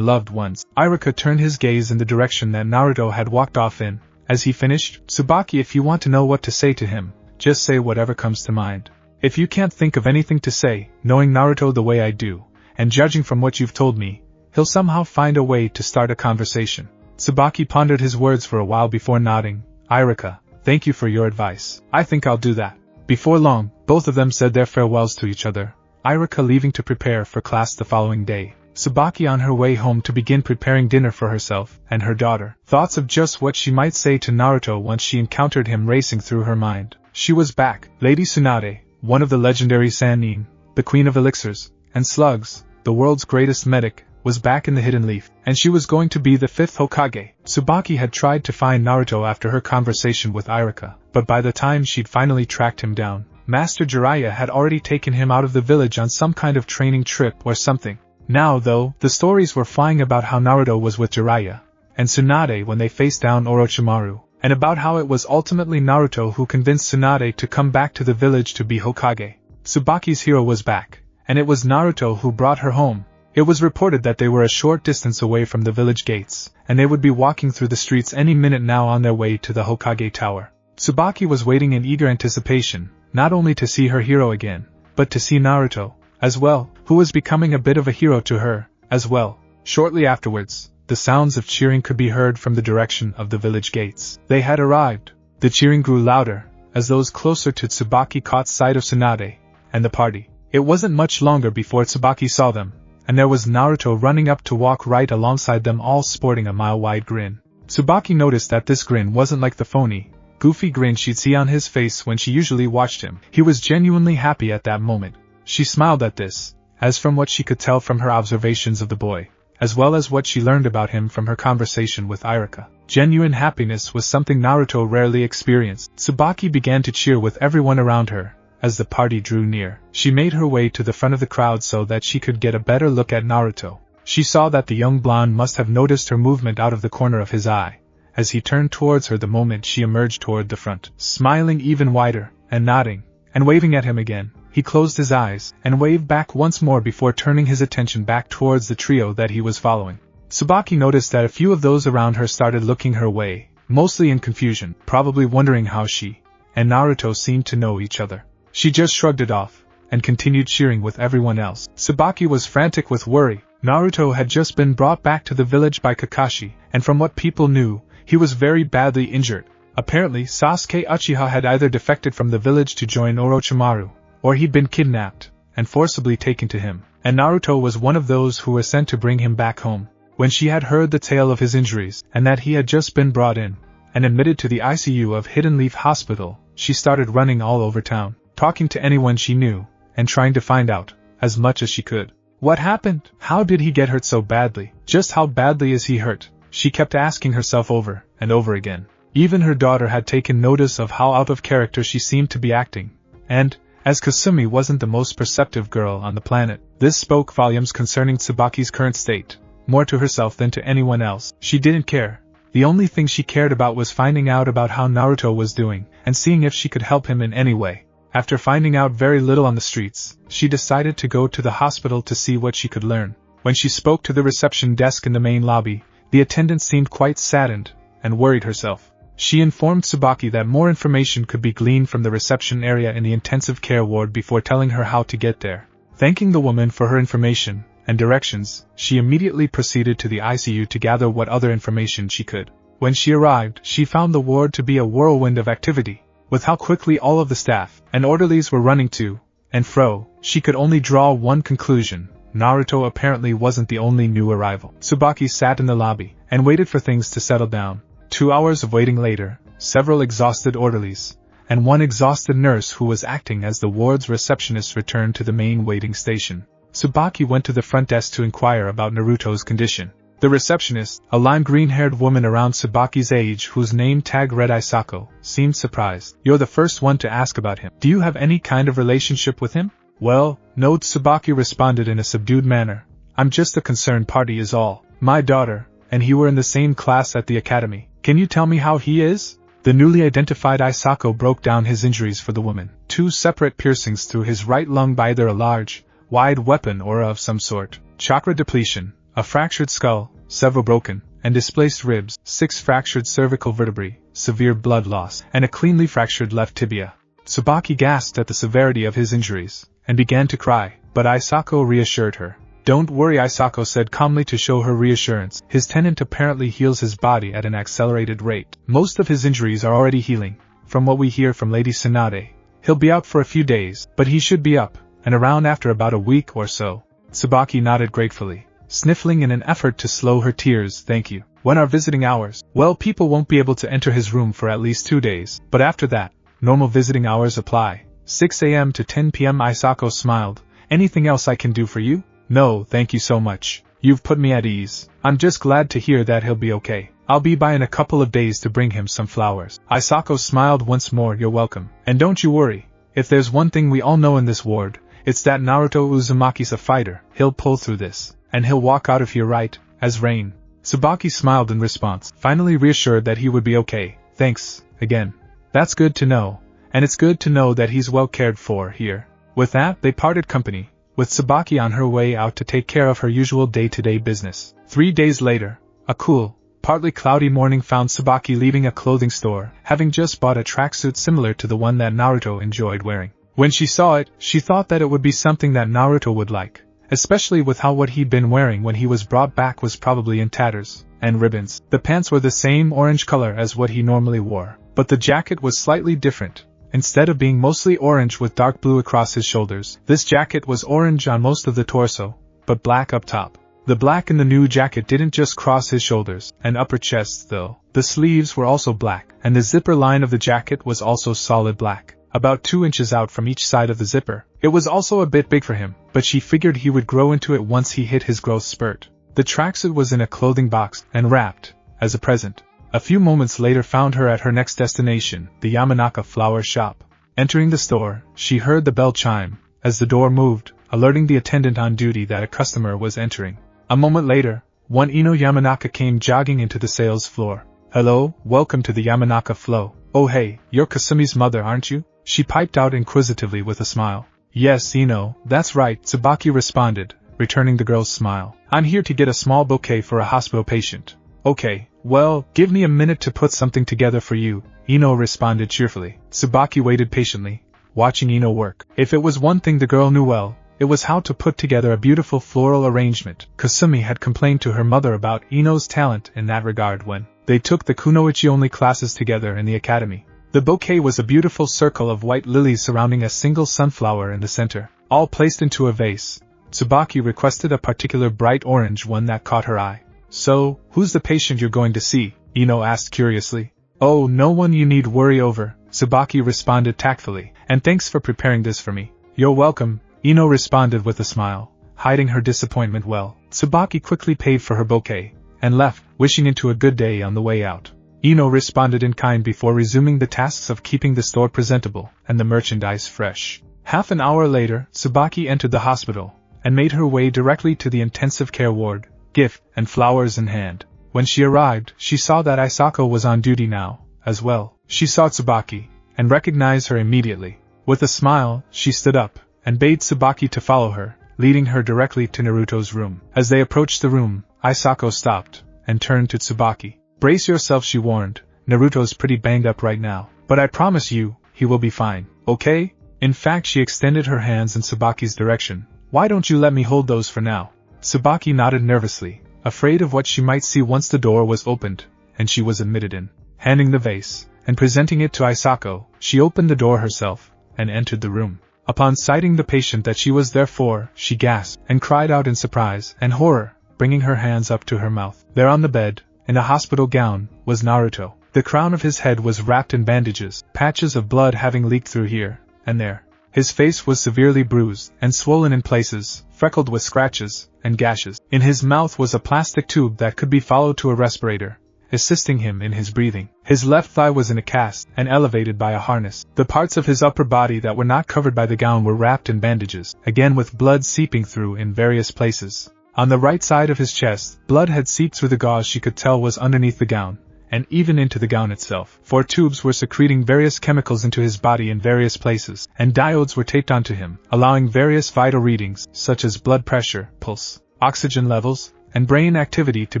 loved ones. Iruka turned his gaze in the direction that Naruto had walked off in. As he finished, Subaki, if you want to know what to say to him, just say whatever comes to mind. If you can't think of anything to say, knowing Naruto the way I do, and judging from what you've told me, he'll somehow find a way to start a conversation. Subaki pondered his words for a while before nodding. Iruka, thank you for your advice. I think I'll do that. Before long, both of them said their farewells to each other, Iruka leaving to prepare for class the following day. Subaki on her way home to begin preparing dinner for herself and her daughter. Thoughts of just what she might say to Naruto once she encountered him racing through her mind. She was back. Lady Tsunade, one of the legendary Sannin, the queen of elixirs and slugs, the world's greatest medic, was back in the Hidden Leaf, and she was going to be the 5th Hokage. Subaki had tried to find Naruto after her conversation with Iruka, but by the time she'd finally tracked him down, Master Jiraiya had already taken him out of the village on some kind of training trip or something. Now, though, the stories were flying about how Naruto was with Jiraiya and Tsunade when they faced down Orochimaru, and about how it was ultimately Naruto who convinced Tsunade to come back to the village to be Hokage. Tsubaki's hero was back, and it was Naruto who brought her home. It was reported that they were a short distance away from the village gates, and they would be walking through the streets any minute now on their way to the Hokage Tower. Tsubaki was waiting in eager anticipation, not only to see her hero again, but to see Naruto, as well, who was becoming a bit of a hero to her, as well. Shortly afterwards, the sounds of cheering could be heard from the direction of the village gates. They had arrived. The cheering grew louder, as those closer to Tsubaki caught sight of Tsunade and the party. It wasn't much longer before Tsubaki saw them, and there was Naruto running up to walk right alongside them, all sporting a mile-wide grin. Tsubaki noticed that this grin wasn't like the phony, goofy grin she'd see on his face when she usually watched him. He was genuinely happy at that moment. She smiled at this, as from what she could tell from her observations of the boy, as well as what she learned about him from her conversation with Iruka. Genuine happiness was something Naruto rarely experienced. Subaki began to cheer with everyone around her. As the party drew near, she made her way to the front of the crowd so that she could get a better look at Naruto. She saw that the young blonde must have noticed her movement out of the corner of his eye, as he turned towards her the moment she emerged toward the front. Smiling even wider, and nodding, and waving at him again, he closed his eyes, and waved back once more before turning his attention back towards the trio that he was following. Subaki noticed that a few of those around her started looking her way, mostly in confusion, probably wondering how she and Naruto seemed to know each other. She just shrugged it off, and continued cheering with everyone else. Subaki was frantic with worry. Naruto had just been brought back to the village by Kakashi, and from what people knew, he was very badly injured. Apparently, Sasuke Uchiha had either defected from the village to join Orochimaru, or he'd been kidnapped, and forcibly taken to him, and Naruto was one of those who were sent to bring him back home. When she had heard the tale of his injuries, and that he had just been brought in, and admitted to the ICU of Hidden Leaf Hospital, she started running all over town, talking to anyone she knew, and trying to find out, as much as she could. What happened? How did he get hurt so badly? Just how badly is he hurt? She kept asking herself over and over again. Even her daughter had taken notice of how out of character she seemed to be acting, and, as Kasumi wasn't the most perceptive girl on the planet, this spoke volumes concerning Tsubaki's current state, more to herself than to anyone else. She didn't care. The only thing she cared about was finding out about how Naruto was doing, and seeing if she could help him in any way. After finding out very little on the streets, she decided to go to the hospital to see what she could learn. When she spoke to the reception desk in the main lobby, the attendant seemed quite saddened, and worried herself. She informed Subaki that more information could be gleaned from the reception area in the intensive care ward before telling her how to get there. Thanking the woman for her information and directions, she immediately proceeded to the ICU to gather what other information she could. When she arrived, she found the ward to be a whirlwind of activity. With how quickly all of the staff and orderlies were running to and fro, she could only draw one conclusion: Naruto apparently wasn't the only new arrival. Subaki sat in the lobby and waited for things to settle down. 2 hours of waiting later, several exhausted orderlies and one exhausted nurse who was acting as the ward's receptionist returned to the main waiting station. Subaki went to the front desk to inquire about Naruto's condition. The receptionist, a lime green-haired woman around Subaki's age whose name tag read Isako, seemed surprised. "You're the first one to ask about him. Do you have any kind of relationship with him?" "Well, no," Subaki responded in a subdued manner. I'm just a concerned party is all. My daughter and he were in the same class at the academy. Can you tell me how he is? The newly identified Isako broke down his injuries for the woman. 2 separate piercings through his right lung by either a large, wide weapon or of some sort. Chakra depletion, a fractured skull, several broken and displaced ribs, 6 fractured cervical vertebrae, severe blood loss, and a cleanly fractured left tibia. Subaki gasped at the severity of his injuries, and began to cry, but Isako reassured her. Don't worry, Isako said calmly to show her reassurance. His tenant apparently heals his body at an accelerated rate. Most of his injuries are already healing, from what we hear from Lady Tsunade. He'll be out for a few days, but he should be up and around after about a week or so. Subaki nodded gratefully, sniffling in an effort to slow her tears. Thank you. When are visiting hours? Well, people won't be able to enter his room for at least 2 days, but after that, normal visiting hours apply. 6 a.m. to 10 p.m. Isako smiled. Anything else I can do for you? No, thank you so much. You've put me at ease. I'm just glad to hear that he'll be okay. I'll be by in a couple of days to bring him some flowers. Isako smiled once more. You're welcome. And don't you worry. If there's one thing we all know in this ward, it's that Naruto Uzumaki's a fighter. He'll pull through this, and he'll walk out of here right as rain. Subaki smiled in response, finally reassured that he would be okay. Thanks, again. That's good to know, and it's good to know that he's well cared for here. With that, they parted company, with Subaki on her way out to take care of her usual day-to-day business. 3 days later, a cool, partly cloudy morning found Subaki leaving a clothing store, having just bought a tracksuit similar to the one that Naruto enjoyed wearing. When she saw it, she thought that it would be something that Naruto would like, especially with how what he'd been wearing when he was brought back was probably in tatters and ribbons. The pants were the same orange color as what he normally wore, but the jacket was slightly different. Instead of being mostly orange with dark blue across his shoulders, this jacket was orange on most of the torso, but black up top. The black in the new jacket didn't just cross his shoulders and upper chest though. The sleeves were also black, and the zipper line of the jacket was also solid black, about 2 inches out from each side of the zipper. It was also a bit big for him, but she figured he would grow into it once he hit his growth spurt. The tracksuit was in a clothing box and wrapped, as a present. A few moments later found her at her next destination, the Yamanaka flower shop. Entering the store, she heard the bell chime, as the door moved, alerting the attendant on duty that a customer was entering. A moment later, one Ino Yamanaka came jogging into the sales floor. Hello, welcome to the Yamanaka flow. Oh hey, you're Kasumi's mother, aren't you? She piped out inquisitively with a smile. Yes, Ino, that's right, Subaki responded, returning the girl's smile. I'm here to get a small bouquet for a hospital patient. Okay, well, give me a minute to put something together for you, Ino responded cheerfully. Subaki waited patiently, watching Ino work. If it was one thing the girl knew well, it was how to put together a beautiful floral arrangement. Kasumi had complained to her mother about Ino's talent in that regard when they took the kunoichi-only classes together in the academy. The bouquet was a beautiful circle of white lilies surrounding a single sunflower in the center, all placed into a vase. Subaki requested a particular bright orange one that caught her eye. So, who's the patient you're going to see? Ino asked curiously. Oh, no one you need worry over, Subaki responded tactfully, and thanks for preparing this for me. You're welcome, Ino responded with a smile, hiding her disappointment well. Subaki quickly paid for her bouquet, and left, wishing Into a good day on the way out. Ino responded in kind before resuming the tasks of keeping the store presentable and the merchandise fresh. Half an hour later, Subaki entered the hospital, and made her way directly to the intensive care ward, gift and flowers in hand. When she arrived, she saw that Isako was on duty now, as well. She saw Subaki, and recognized her immediately. With a smile, she stood up, and bade Subaki to follow her, leading her directly to Naruto's room. As they approached the room, Isako stopped, and turned to Subaki. Brace yourself, she warned. Naruto's pretty banged up right now, but I promise you, he will be fine, okay? In fact, she extended her hands in Subaki's direction. Why don't you let me hold those for now? Subaki nodded nervously, afraid of what she might see once the door was opened, and she was admitted in. Handing the vase, and presenting it to Isako, she opened the door herself, and entered the room. Upon sighting the patient that she was there for, she gasped, and cried out in surprise and horror, bringing her hands up to her mouth. There on the bed, in a hospital gown, was Naruto. The crown of his head was wrapped in bandages, patches of blood having leaked through here and there. His face was severely bruised and swollen in places, freckled with scratches and gashes. In his mouth was a plastic tube that could be followed to a respirator, assisting him in his breathing. His left thigh was in a cast and elevated by a harness. The parts of his upper body that were not covered by the gown were wrapped in bandages, again with blood seeping through in various places. On the right side of his chest, blood had seeped through the gauze she could tell was underneath the gown, and even into the gown itself. 4 tubes were secreting various chemicals into his body in various places, and diodes were taped onto him, allowing various vital readings, such as blood pressure, pulse, oxygen levels, and brain activity to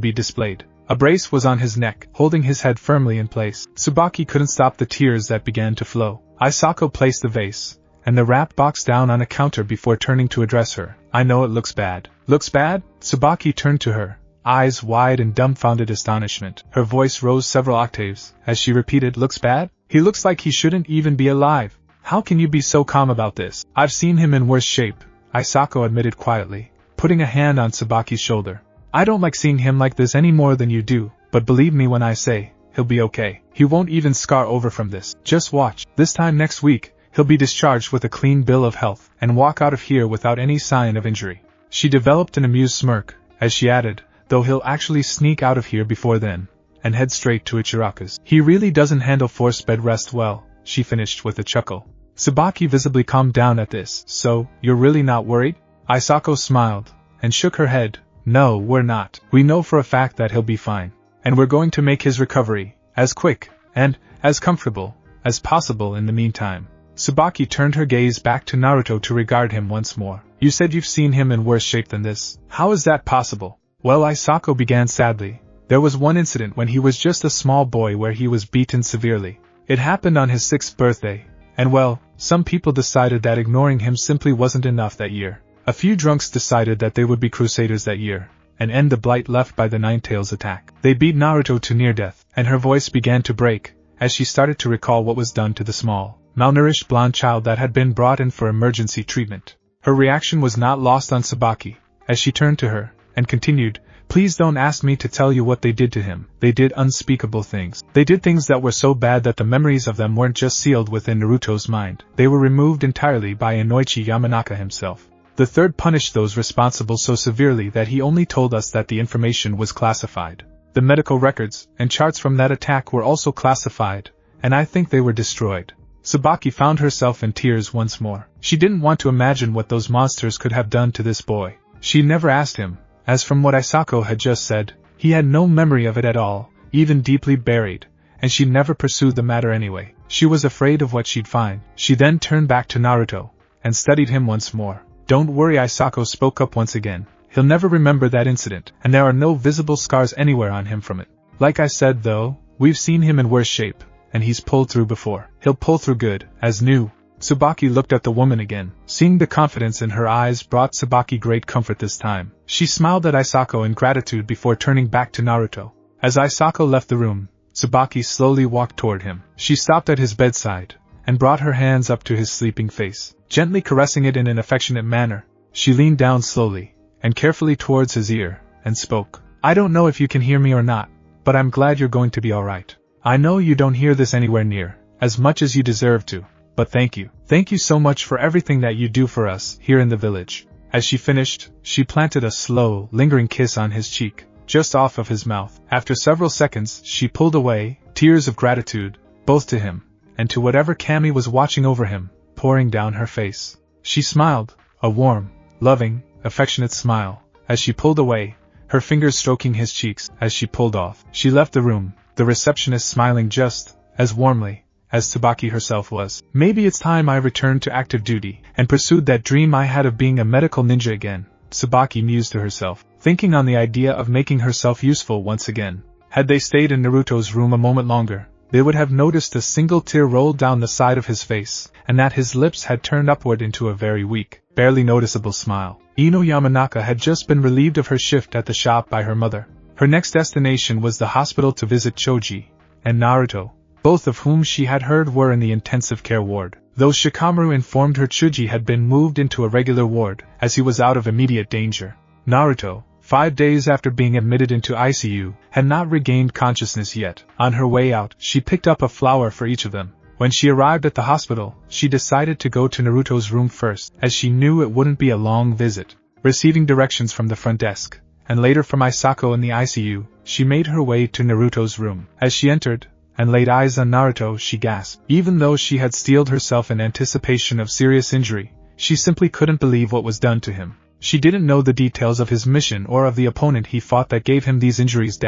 be displayed. A brace was on his neck, holding his head firmly in place. Subaki couldn't stop the tears that began to flow. Isako placed the vase and the wrap box down on a counter before turning to address her. I know it looks bad. Looks bad? Subaki turned to her, eyes wide in dumbfounded astonishment. Her voice rose several octaves as she repeated, looks bad? He looks like he shouldn't even be alive. How can you be so calm about this? I've seen him in worse shape, Isako admitted quietly, putting a hand on Subaki's shoulder. I don't like seeing him like this any more than you do, but believe me when I say, he'll be okay. He won't even scar over from this. Just watch. This time next week, he'll be discharged with a clean bill of health and walk out of here without any sign of injury. She developed an amused smirk, as she added, though he'll actually sneak out of here before then, and head straight to Ichiraku's. He really doesn't handle forced bed rest well, she finished with a chuckle. Subaki visibly calmed down at this. So, you're really not worried? Isako smiled, and shook her head. No, we're not. We know for a fact that he'll be fine. And we're going to make his recovery as quick and as comfortable as possible in the meantime. Subaki turned her gaze back to Naruto to regard him once more. You said you've seen him in worse shape than this. How is that possible? Well, Isako began sadly. There was one incident when he was just a small boy where he was beaten severely. It happened on his 6th birthday, and well, some people decided that ignoring him simply wasn't enough that year. A few drunks decided that they would be crusaders that year, and end the blight left by the Ninetales attack. They beat Naruto to near death, and her voice began to break, as she started to recall what was done to the small, malnourished blonde child that had been brought in for emergency treatment. Her reaction was not lost on Subaki, as she turned to her, and continued, please don't ask me to tell you what they did to him. They did unspeakable things. They did things that were so bad that the memories of them weren't just sealed within Naruto's mind. They were removed entirely by Inoichi Yamanaka himself. The third punished those responsible so severely that he only told us that the information was classified. The medical records and charts from that attack were also classified, and I think they were destroyed. Subaki found herself in tears once more. She didn't want to imagine what those monsters could have done to this boy. She never asked him, as from what Isako had just said, he had no memory of it at all, even deeply buried, and she never pursued the matter anyway. She was afraid of what she'd find. She then turned back to Naruto, and studied him once more. Don't worry, Isako spoke up once again. He'll never remember that incident, and there are no visible scars anywhere on him from it. Like I said though, we've seen him in worse shape, and he's pulled through before. He'll pull through good, as new. Subaki looked at the woman again. Seeing the confidence in her eyes brought Subaki great comfort this time. She smiled at Isako in gratitude before turning back to Naruto. As Isako left the room, Subaki slowly walked toward him. She stopped at his bedside, and brought her hands up to his sleeping face. Gently caressing it in an affectionate manner, she leaned down slowly, and carefully towards his ear, and spoke. I don't know if you can hear me or not, but I'm glad you're going to be alright. I know you don't hear this anywhere near, as much as you deserve to, but thank you. Thank you so much for everything that you do for us, here in the village. As she finished, she planted a slow, lingering kiss on his cheek, just off of his mouth. After several seconds, she pulled away, tears of gratitude, both to him, and to whatever Kami was watching over him, pouring down her face. She smiled, a warm, loving, affectionate smile, as she pulled away, her fingers stroking his cheeks. As she pulled off, she left the room, the receptionist smiling just as warmly as Tsubaki herself was. Maybe it's time I returned to active duty, and pursued that dream I had of being a medical ninja again, Tsubaki mused to herself, thinking on the idea of making herself useful once again. Had they stayed in Naruto's room a moment longer, they would have noticed a single tear rolled down the side of his face, and that his lips had turned upward into a very weak, barely noticeable smile. Ino Yamanaka had just been relieved of her shift at the shop by her mother. Her next destination was the hospital to visit Choji and Naruto, both of whom she had heard were in the intensive care ward. Though Shikamaru informed her Choji had been moved into a regular ward, as he was out of immediate danger. Naruto, 5 days after being admitted into ICU, had not regained consciousness yet. On her way out, she picked up a flower for each of them. When she arrived at the hospital, she decided to go to Naruto's room first, as she knew it wouldn't be a long visit. Receiving directions from the front desk, and later from Isako in the ICU, she made her way to Naruto's room. As she entered, and laid eyes on Naruto, she gasped. Even though she had steeled herself in anticipation of serious injury, she simply couldn't believe what was done to him. She didn't know the details of his mission or of the opponent he fought that gave him these injuries.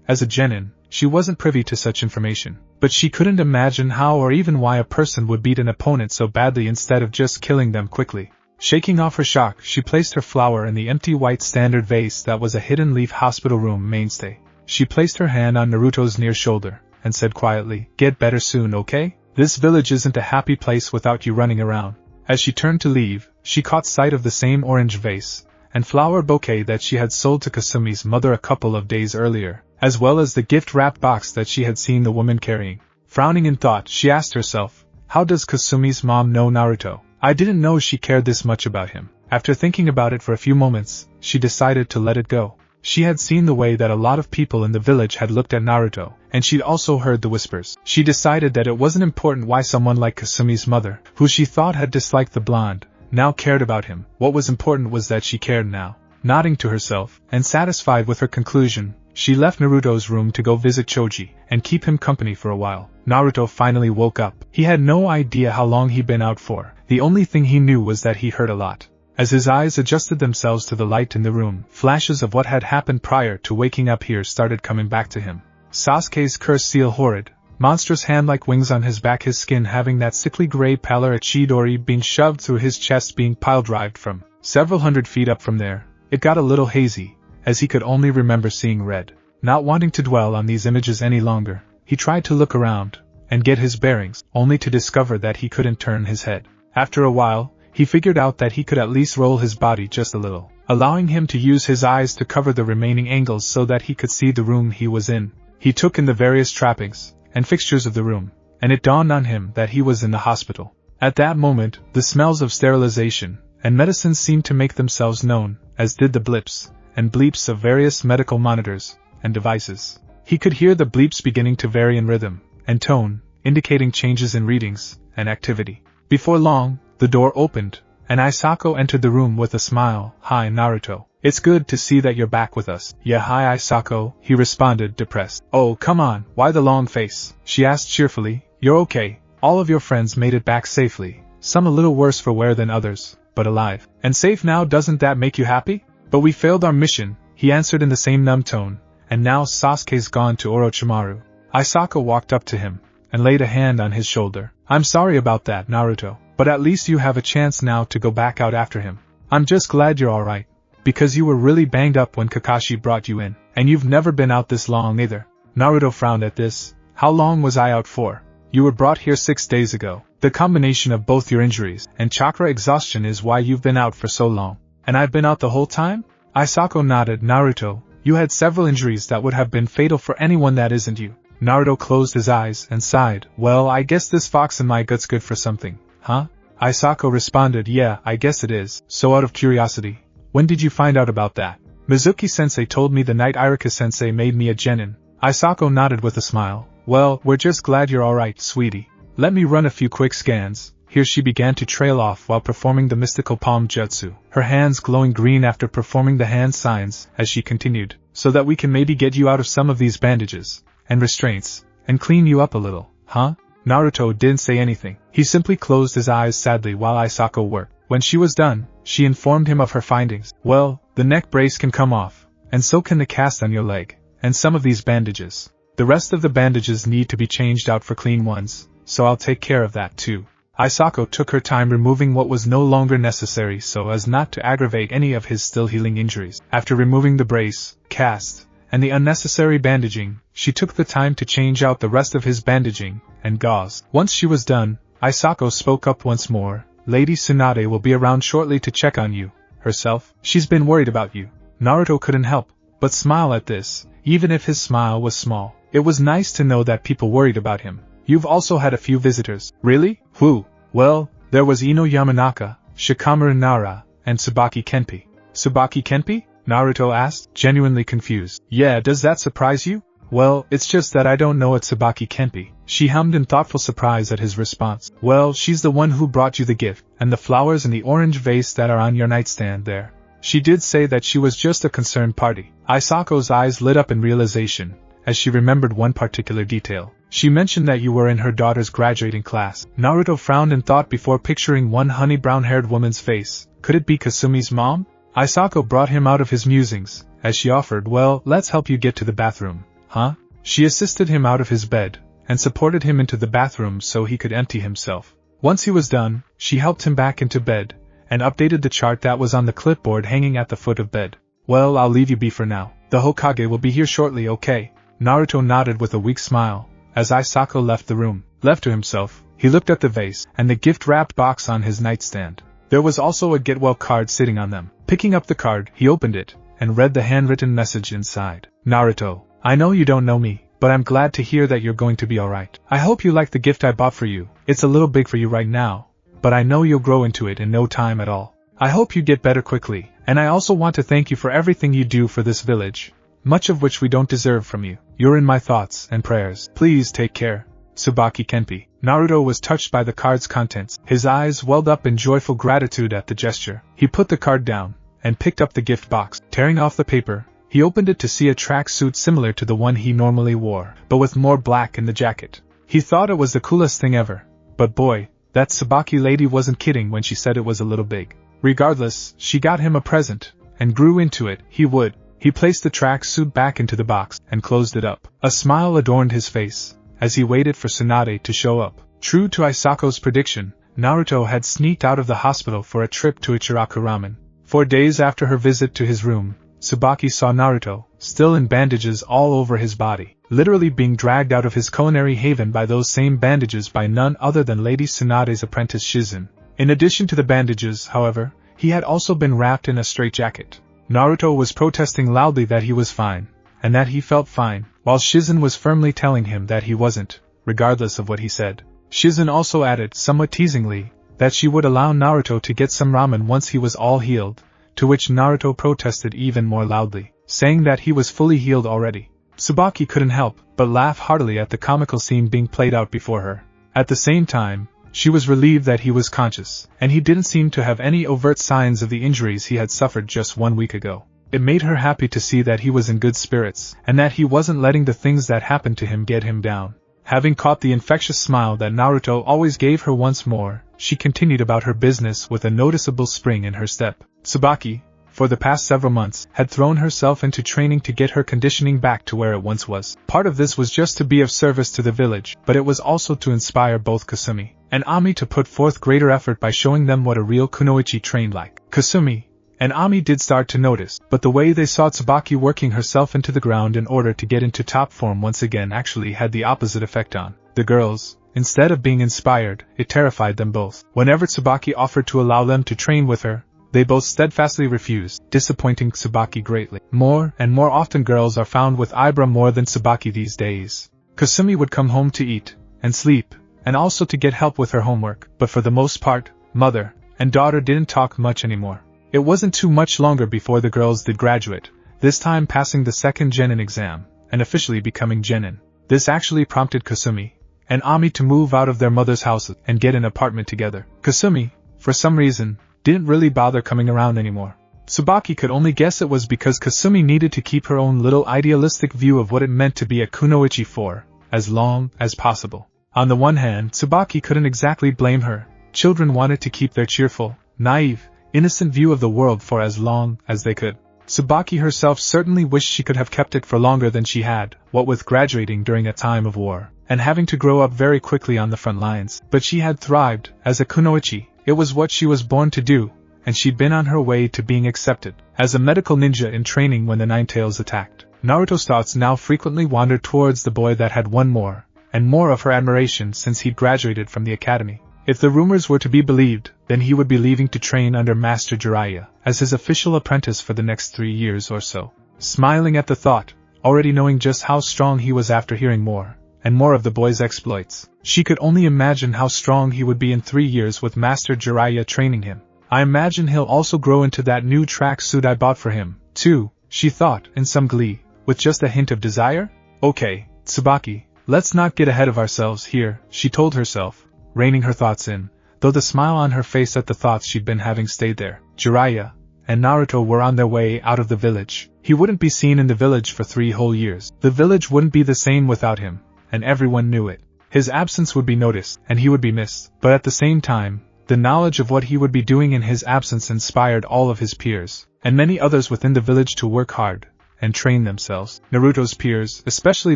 As a genin, she wasn't privy to such information, but she couldn't imagine how or even why a person would beat an opponent so badly instead of just killing them quickly. Shaking off her shock, she placed her flower in the empty white standard vase that was a hidden leaf hospital room mainstay. She placed her hand on Naruto's near shoulder, and said quietly, "Get better soon, okay? This village isn't a happy place without you running around." As she turned to leave, she caught sight of the same orange vase and flower bouquet that she had sold to Kasumi's mother a couple of days earlier, as well as the gift-wrapped box that she had seen the woman carrying. Frowning in thought, she asked herself, how does Kasumi's mom know Naruto? I didn't know she cared this much about him. After thinking about it for a few moments, she decided to let it go. She had seen the way that a lot of people in the village had looked at Naruto, and she'd also heard the whispers. She decided that it wasn't important why someone like Kasumi's mother, who she thought had disliked the blonde, now cared about him. What was important was that she cared now. Nodding to herself, and satisfied with her conclusion, she left Naruto's room to go visit Choji, and keep him company for a while. Naruto finally woke up. He had no idea how long he'd been out for. The only thing he knew was that he hurt a lot. As his eyes adjusted themselves to the light in the room, flashes of what had happened prior to waking up here started coming back to him. Sasuke's cursed seal horrid, monstrous hand like wings on his back, his skin having that sickly gray pallor, a Chidori being shoved through his chest being pile-drived from several hundred feet up from there. It got a little hazy, as he could only remember seeing red. Not wanting to dwell on these images any longer, he tried to look around and get his bearings, only to discover that he couldn't turn his head. After a while, he figured out that he could at least roll his body just a little, allowing him to use his eyes to cover the remaining angles so that he could see the room he was in. He took in the various trappings and fixtures of the room, and it dawned on him that he was in the hospital. At that moment, the smells of sterilization and medicines seemed to make themselves known, as did the blips and bleeps of various medical monitors and devices. He could hear the bleeps beginning to vary in rhythm and tone, indicating changes in readings and activity. Before long, the door opened, and Isako entered the room with a smile. "Hi, Naruto. It's good to see that you're back with us." "Yeah, hi Isako," he responded, depressed. "Oh, come on, why the long face?" she asked cheerfully. "You're okay. All of your friends made it back safely, some a little worse for wear than others, but alive. And safe now, doesn't that make you happy?" "But we failed our mission," he answered in the same numb tone, "and now Sasuke's gone to Orochimaru." Isako walked up to him, and laid a hand on his shoulder. "I'm sorry about that, Naruto, but at least you have a chance now to go back out after him. I'm just glad you're alright, because you were really banged up when Kakashi brought you in, and you've never been out this long either." Naruto frowned at this. "How long was I out for? You were brought here 6 days ago. The combination of both your injuries and chakra exhaustion is why you've been out for so long." "And I've been out the whole time?" Isako nodded. "Naruto, you had several injuries that would have been fatal for anyone that isn't you." Naruto closed his eyes and sighed. "Well, I guess this fox in my gut's good for something, huh?" Isako responded, "Yeah, I guess it is." "So out of curiosity, when did you find out about that?" "Mizuki-sensei told me the night Iruka-sensei made me a genin." Isako nodded with a smile. "Well, we're just glad you're alright, sweetie. Let me run a few quick scans." Here she began to trail off while performing the mystical palm jutsu, her hands glowing green after performing the hand signs as she continued, "So that we can maybe get you out of some of these bandages and restraints, and clean you up a little, huh?" Naruto didn't say anything. He simply closed his eyes sadly while Isako worked. When she was done, she informed him of her findings. "Well, the neck brace can come off, and so can the cast on your leg, and some of these bandages. The rest of the bandages need to be changed out for clean ones, so I'll take care of that too." Isako took her time removing what was no longer necessary so as not to aggravate any of his still healing injuries. After removing the brace, cast, and the unnecessary bandaging, she took the time to change out the rest of his bandaging and gauze. Once she was done, Isako spoke up once more. "Lady Tsunade will be around shortly to check on you, herself. She's been worried about you." Naruto couldn't help but smile at this, even if his smile was small. It was nice to know that people worried about him. "You've also had a few visitors." "Really? Who?" "Well, there was Ino Yamanaka, Shikamaru Nara, and Subaki Kenpi." "Subaki Kenpi?" Naruto asked, genuinely confused. "Yeah, does that surprise you?" "Well, it's just that I don't know a Subaki Kenpi," she hummed in thoughtful surprise at his response. "Well, she's the one who brought you the gift, and the flowers in the orange vase that are on your nightstand there. She did say that she was just a concerned party." Isako's eyes lit up in realization, as she remembered one particular detail. "She mentioned that you were in her daughter's graduating class." Naruto frowned in thought before picturing one honey brown-haired woman's face. Could it be Kasumi's mom? Isako brought him out of his musings, as she offered, "Well, let's help you get to the bathroom, huh?" She assisted him out of his bed, and supported him into the bathroom so he could empty himself. Once he was done, she helped him back into bed, and updated the chart that was on the clipboard hanging at the foot of bed. "Well, I'll leave you be for now. The Hokage will be here shortly, okay?" Naruto nodded with a weak smile, as Isako left the room. Left to himself, he looked at the vase and the gift-wrapped box on his nightstand. There was also a get well card sitting on them. Picking up the card, he opened it, and read the handwritten message inside. "Naruto, I know you don't know me, but I'm glad to hear that you're going to be alright. I hope you like the gift I bought for you. It's a little big for you right now, but I know you'll grow into it in no time at all. I hope you get better quickly, and I also want to thank you for everything you do for this village, much of which we don't deserve from you. You're in my thoughts and prayers. Please take care. Subaki Kenpi." Naruto was touched by the card's contents. His eyes welled up in joyful gratitude at the gesture. He put the card down, and picked up the gift box. Tearing off the paper, he opened it to see a track suit similar to the one he normally wore, but with more black in the jacket. He thought it was the coolest thing ever, but boy, that Subaki lady wasn't kidding when she said it was a little big. Regardless, she got him a present, and grew into it. He placed the track suit back into the box, and closed it up. A smile adorned his face, as he waited for Tsunade to show up. True to Isako's prediction, Naruto had sneaked out of the hospital for a trip to Ichiraku Ramen. 4 days after her visit to his room, Subaki saw Naruto, still in bandages all over his body, literally being dragged out of his culinary haven by those same bandages by none other than Lady Tsunade's apprentice Shizen. In addition to the bandages, however, he had also been wrapped in a straitjacket. Naruto was protesting loudly that he was fine, and that he felt fine, while Shizen was firmly telling him that he wasn't, regardless of what he said. Shizen also added, somewhat teasingly, that she would allow Naruto to get some ramen once he was all healed, to which Naruto protested even more loudly, saying that he was fully healed already. Subaki couldn't help but laugh heartily at the comical scene being played out before her. At the same time, she was relieved that he was conscious, and he didn't seem to have any overt signs of the injuries he had suffered just 1 week ago. It made her happy to see that he was in good spirits, and that he wasn't letting the things that happened to him get him down. Having caught the infectious smile that Naruto always gave her once more, she continued about her business with a noticeable spring in her step. Subaki, for the past several months, had thrown herself into training to get her conditioning back to where it once was. Part of this was just to be of service to the village, but it was also to inspire both Kasumi and Ami to put forth greater effort by showing them what a real kunoichi trained like. Kasumi and Ami did start to notice, but the way they saw Tsubaki working herself into the ground in order to get into top form once again actually had the opposite effect on the girls. Instead of being inspired, it terrified them both. Whenever Tsubaki offered to allow them to train with her, they both steadfastly refused, disappointing Tsubaki greatly. More and more often girls are found with Ibra more than Tsubaki these days. Kasumi would come home to eat and sleep, and also to get help with her homework, but for the most part, mother and daughter didn't talk much anymore. It wasn't too much longer before the girls did graduate, this time passing the second genin exam, and officially becoming genin. This actually prompted Kasumi and Ami to move out of their mother's house and get an apartment together. Kasumi, for some reason, didn't really bother coming around anymore. Subaki could only guess it was because Kasumi needed to keep her own little idealistic view of what it meant to be a kunoichi for as long as possible. On the one hand, Subaki couldn't exactly blame her. Children wanted to keep their cheerful, naive, innocent view of the world for as long as they could. Subaki herself certainly wished she could have kept it for longer than she had, what with graduating during a time of war, and having to grow up very quickly on the front lines. But she had thrived as a kunoichi. It was what she was born to do, and she'd been on her way to being accepted as a medical ninja in training when the Nine-Tails attacked. Naruto's thoughts now frequently wandered towards the boy that had won more and more of her admiration since he'd graduated from the academy. If the rumors were to be believed, then he would be leaving to train under Master Jiraiya as his official apprentice for the next 3 years or so. Smiling at the thought, already knowing just how strong he was after hearing more and more of the boy's exploits, she could only imagine how strong he would be in 3 years with Master Jiraiya training him. I imagine he'll also grow into that new track suit I bought for him, too, she thought in some glee, with just a hint of desire. Okay, Tsubaki, let's not get ahead of ourselves here, she told herself, reining her thoughts in, though the smile on her face at the thoughts she'd been having stayed there. Jiraiya and Naruto were on their way out of the village. He wouldn't be seen in the village for 3 whole years. The village wouldn't be the same without him, and everyone knew it. His absence would be noticed, and he would be missed, but at the same time, The knowledge of what he would be doing in his absence inspired all of his peers, and many others within the village to work hard and train themselves. Naruto's peers, especially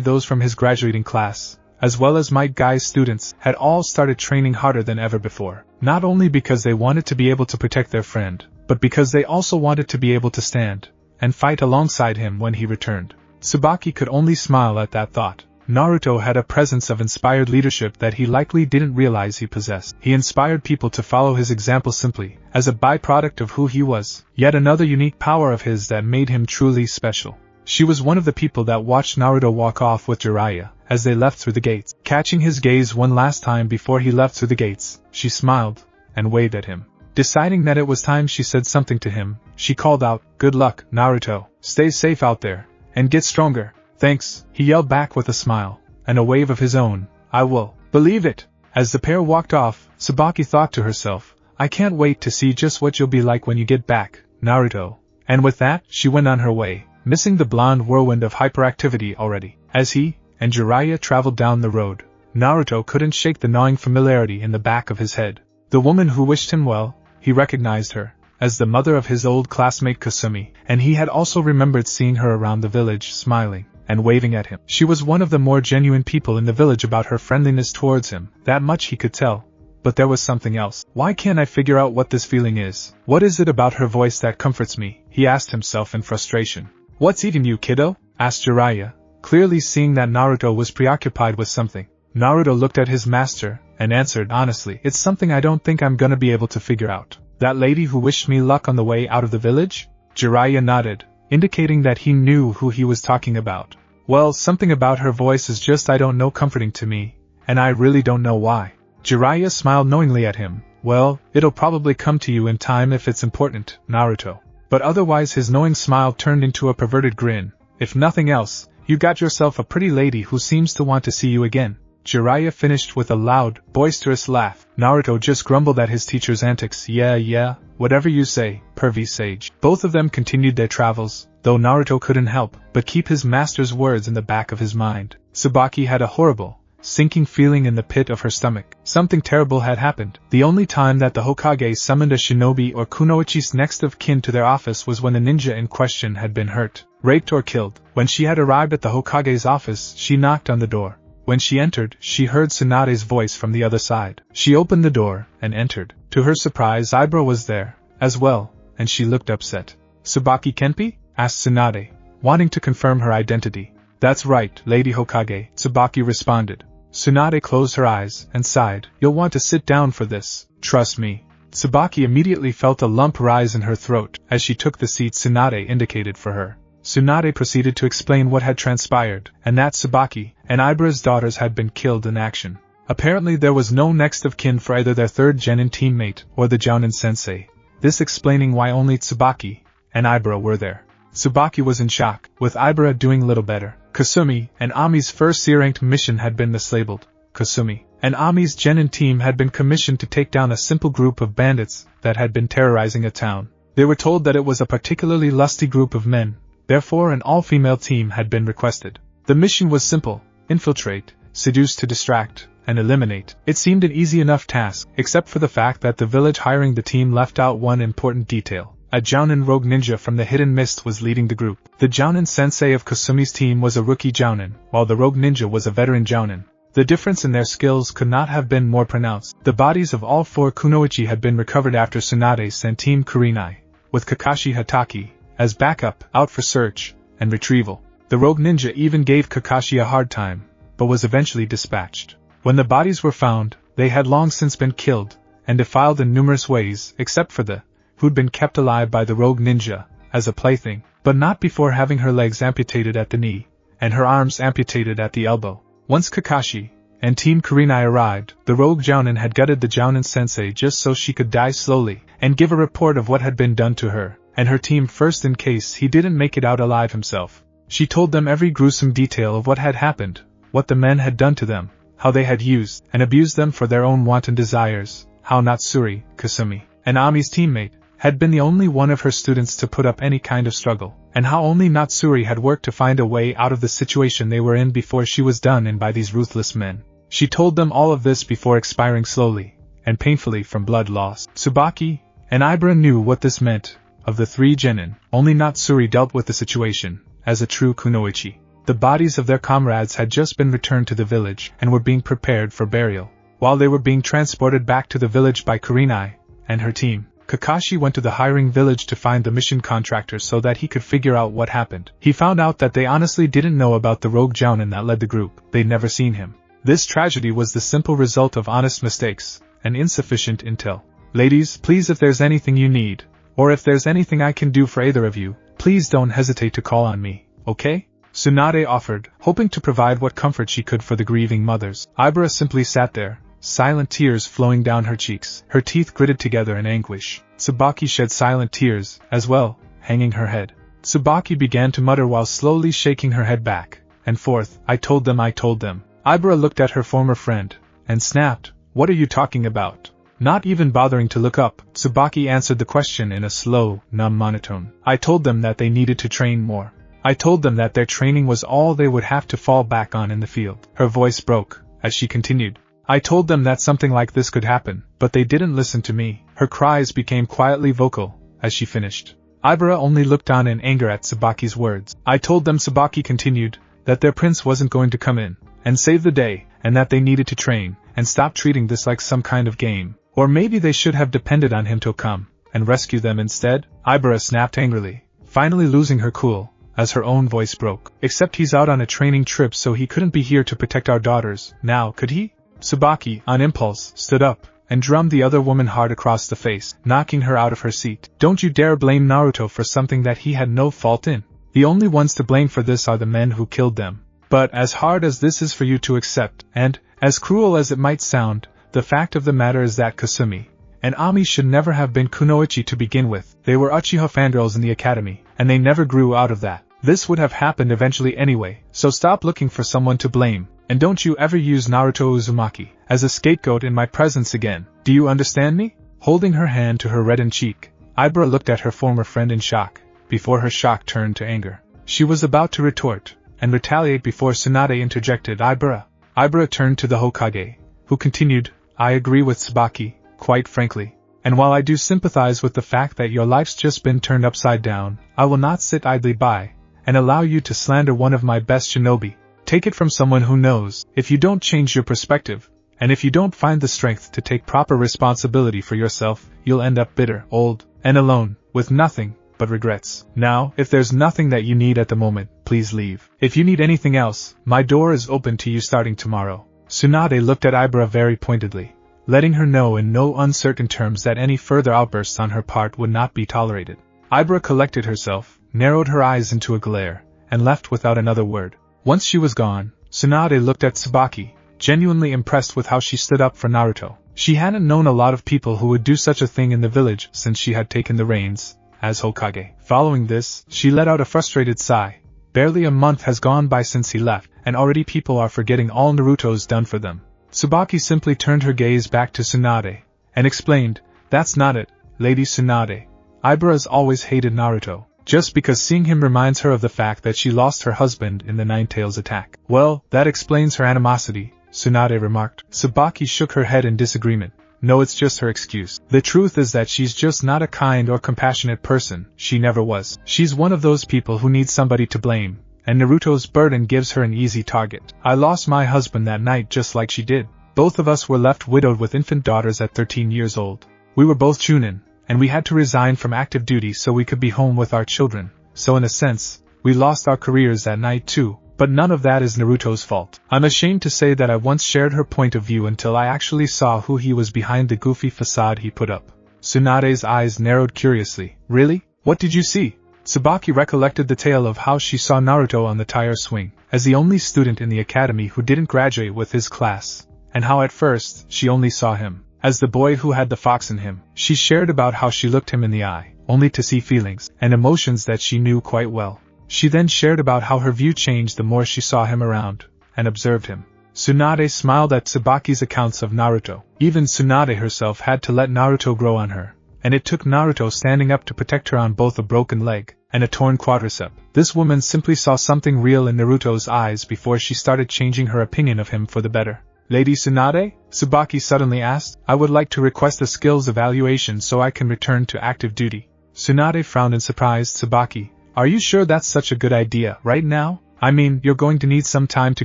those from his graduating class, as well as Might Guy's students, had all started training harder than ever before, not only because they wanted to be able to protect their friend, but because they also wanted to be able to stand and fight alongside him when he returned. Subaki could only smile at that thought. Naruto had a presence of inspired leadership that he likely didn't realize he possessed. He inspired people to follow his example simply as a byproduct of who he was, yet another unique power of his that made him truly special. She was one of the people that watched Naruto walk off with Jiraiya as they left through the gates. Catching his gaze one last time before he left through the gates, she smiled and waved at him. Deciding that it was time she said something to him, she called out, "Good luck, Naruto. Stay safe out there, and get stronger." "Thanks," he yelled back with a smile, and a wave of his own. "I will believe it." As the pair walked off, Subaki thought to herself, "I can't wait to see just what you'll be like when you get back, Naruto." And with that, she went on her way, missing the blonde whirlwind of hyperactivity already. As he and Jiraiya traveled down the road, Naruto couldn't shake the gnawing familiarity in the back of his head. The woman who wished him well, he recognized her as the mother of his old classmate Kasumi, and he had also remembered seeing her around the village smiling and waving at him. She was one of the more genuine people in the village about her friendliness towards him, that much he could tell. But there was something else. Why can't I figure out what this feeling is? What is it about her voice that comforts me? He asked himself in frustration. "What's eating you, kiddo?" asked Jiraiya, clearly seeing that Naruto was preoccupied with something. Naruto looked at his master and answered honestly, "It's something I don't think I'm gonna be able to figure out." "That lady who wished me luck on the way out of the village?" Jiraiya nodded, indicating that he knew who he was talking about. "Well, something about her voice is just I don't know comforting to me, and I really don't know why." Jiraiya smiled knowingly at him. "Well, it'll probably come to you in time if it's important, Naruto." But otherwise his knowing smile turned into a perverted grin. "If nothing else, you got yourself a pretty lady who seems to want to see you again." Jiraiya finished with a loud, boisterous laugh. Naruto just grumbled at his teacher's antics. Yeah, whatever you say, pervy sage." Both of them continued their travels, though Naruto couldn't help but keep his master's words in the back of his mind. Subaki had a horrible, sinking feeling in the pit of her stomach. Something terrible had happened. The only time that the Hokage summoned a shinobi or kunoichi's next of kin to their office was when the ninja in question had been hurt, raped or killed. When she had arrived at the Hokage's office, she knocked on the door. When she entered, she heard Tsunade's voice from the other side. She opened the door and entered. To her surprise, Ibra was there as well, and she looked upset. "Subaki Kenpi?" asked Tsunade, wanting to confirm her identity. "That's right, Lady Hokage," Subaki responded. Tsunade closed her eyes and sighed. "You'll want to sit down for this. Trust me." Subaki immediately felt a lump rise in her throat as she took the seat Tsunade indicated for her. Tsunade proceeded to explain what had transpired, and that Subaki and Ibara's daughters had been killed in action. Apparently there was no next of kin for either their third genin teammate or the Jounin sensei, this explaining why only Tsubaki and Ibara were there. Subaki was in shock, with Ibara doing little better. Kasumi and Ami's first C-ranked mission had been mislabeled. Kasumi and Ami's genin team had been commissioned to take down a simple group of bandits that had been terrorizing a town. They were told that it was a particularly lusty group of men. Therefore, an all-female team had been requested. The mission was simple: infiltrate, seduce to distract, and eliminate. It seemed an easy enough task, except for the fact that the village hiring the team left out one important detail. A Jounin rogue ninja from the Hidden Mist was leading the group. The Jounin sensei of Kasumi's team was a rookie Jounin, while the rogue ninja was a veteran Jounin. The difference in their skills could not have been more pronounced. The bodies of all four kunoichi had been recovered after Tsunade sent Team Kurenai, with Kakashi Hatake as backup, out for search and retrieval. The rogue ninja even gave Kakashi a hard time, but was eventually dispatched. When the bodies were found, they had long since been killed and defiled in numerous ways, except for the who'd been kept alive by the rogue ninja as a plaything, but not before having her legs amputated at the knee and her arms amputated at the elbow. Once Kakashi and Team Kurenai arrived, the rogue Jounin had gutted the Jounin sensei just so she could die slowly and give a report of what had been done to her and her team first in case he didn't make it out alive himself. She told them every gruesome detail of what had happened, what the men had done to them, how they had used and abused them for their own wanton desires, how Natsuri, Kasumi, and Ami's teammate, had been the only one of her students to put up any kind of struggle, and how only Natsuri had worked to find a way out of the situation they were in before she was done in by these ruthless men. She told them all of this before expiring slowly, and painfully from blood loss. Subaki and Ibara knew what this meant. Of the 3 genin, only Natsuri dealt with the situation as a true kunoichi. The bodies of their comrades had just been returned to the village and were being prepared for burial. While they were being transported back to the village by Kurenai and her team, Kakashi went to the hiring village to find the mission contractor so that he could figure out what happened. He found out that they honestly didn't know about the rogue jounin that led the group. They'd never seen him. This tragedy was the simple result of honest mistakes and insufficient intel. Ladies, please, if there's anything you need, or if there's anything I can do for either of you, please don't hesitate to call on me, okay? Tsunade offered, hoping to provide what comfort she could for the grieving mothers. Ibara simply sat there, silent tears flowing down her cheeks, her teeth gritted together in anguish. Subaki shed silent tears, as well, hanging her head. Subaki began to mutter while slowly shaking her head back and forth, I told them. Ibara looked at her former friend, and snapped, what are you talking about? Not even bothering to look up, Subaki answered the question in a slow, numb monotone. I told them that they needed to train more. I told them that their training was all they would have to fall back on in the field. Her voice broke, as she continued. I told them that something like this could happen, but they didn't listen to me. Her cries became quietly vocal, as she finished. Ibara only looked on in anger at Subaki's words. I told them, Subaki continued, that their prince wasn't going to come in and save the day, and that they needed to train, and stop treating this like some kind of game. Or maybe they should have depended on him to come and rescue them instead? Ibara snapped angrily, finally losing her cool, as her own voice broke. Except he's out on a training trip, so he couldn't be here to protect our daughters, now could he? Subaki, on impulse, stood up and drummed the other woman hard across the face, knocking her out of her seat. Don't you dare blame Naruto for something that he had no fault in. The only ones to blame for this are the men who killed them. But as hard as this is for you to accept, and as cruel as it might sound, the fact of the matter is that Kasumi and Ami should never have been kunoichi to begin with. They were Uchiha fangirls in the academy, and they never grew out of that. This would have happened eventually anyway, so stop looking for someone to blame, and don't you ever use Naruto Uzumaki as a scapegoat in my presence again. Do you understand me? Holding her hand to her reddened cheek, Ibara looked at her former friend in shock, before her shock turned to anger. She was about to retort and retaliate before Tsunade interjected. Ibara turned to the Hokage, who continued, I agree with Subaki, quite frankly. And while I do sympathize with the fact that your life's just been turned upside down, I will not sit idly by and allow you to slander one of my best shinobi. Take it from someone who knows, if you don't change your perspective, and if you don't find the strength to take proper responsibility for yourself, you'll end up bitter, old, and alone, with nothing but regrets. Now, if there's nothing that you need at the moment, please leave. If you need anything else, my door is open to you starting tomorrow. Tsunade looked at Ibara very pointedly, letting her know in no uncertain terms that any further outbursts on her part would not be tolerated. Ibara collected herself, narrowed her eyes into a glare, and left without another word. Once she was gone, Tsunade looked at Subaki, genuinely impressed with how she stood up for Naruto. She hadn't known a lot of people who would do such a thing in the village since she had taken the reins as Hokage. Following this, she let out a frustrated sigh. Barely a month has gone by since he left, and already people are forgetting all Naruto's done for them. Subaki simply turned her gaze back to Tsunade, and explained, that's not it, Lady Tsunade. Ibara's always hated Naruto, just because seeing him reminds her of the fact that she lost her husband in the Nine-Tails attack. Well, that explains her animosity, Tsunade remarked. Subaki shook her head in disagreement. No, it's just her excuse. The truth is that she's just not a kind or compassionate person. She never was. She's one of those people who needs somebody to blame, and Naruto's burden gives her an easy target. I lost my husband that night just like she did. Both of us were left widowed with infant daughters at 13 years old. We were both Chunin, and we had to resign from active duty so we could be home with our children. So in a sense, we lost our careers that night too. But none of that is Naruto's fault. I'm ashamed to say that I once shared her point of view until I actually saw who he was behind the goofy facade he put up. Tsunade's eyes narrowed curiously. Really? What did you see? Subaki recollected the tale of how she saw Naruto on the tire swing, as the only student in the academy who didn't graduate with his class, and how at first she only saw him as the boy who had the fox in him. She shared about how she looked him in the eye, only to see feelings and emotions that she knew quite well. She then shared about how her view changed the more she saw him around and observed him. Tsunade smiled at Subaki's accounts of Naruto. Even Tsunade herself had to let Naruto grow on her, and it took Naruto standing up to protect her on both a broken leg and a torn quadricep. This woman simply saw something real in Naruto's eyes before she started changing her opinion of him for the better. Lady Tsunade? Subaki suddenly asked. I would like to request a skills evaluation so I can return to active duty. Tsunade frowned in surprise. Subaki, are you sure that's such a good idea right now? I mean, you're going to need some time to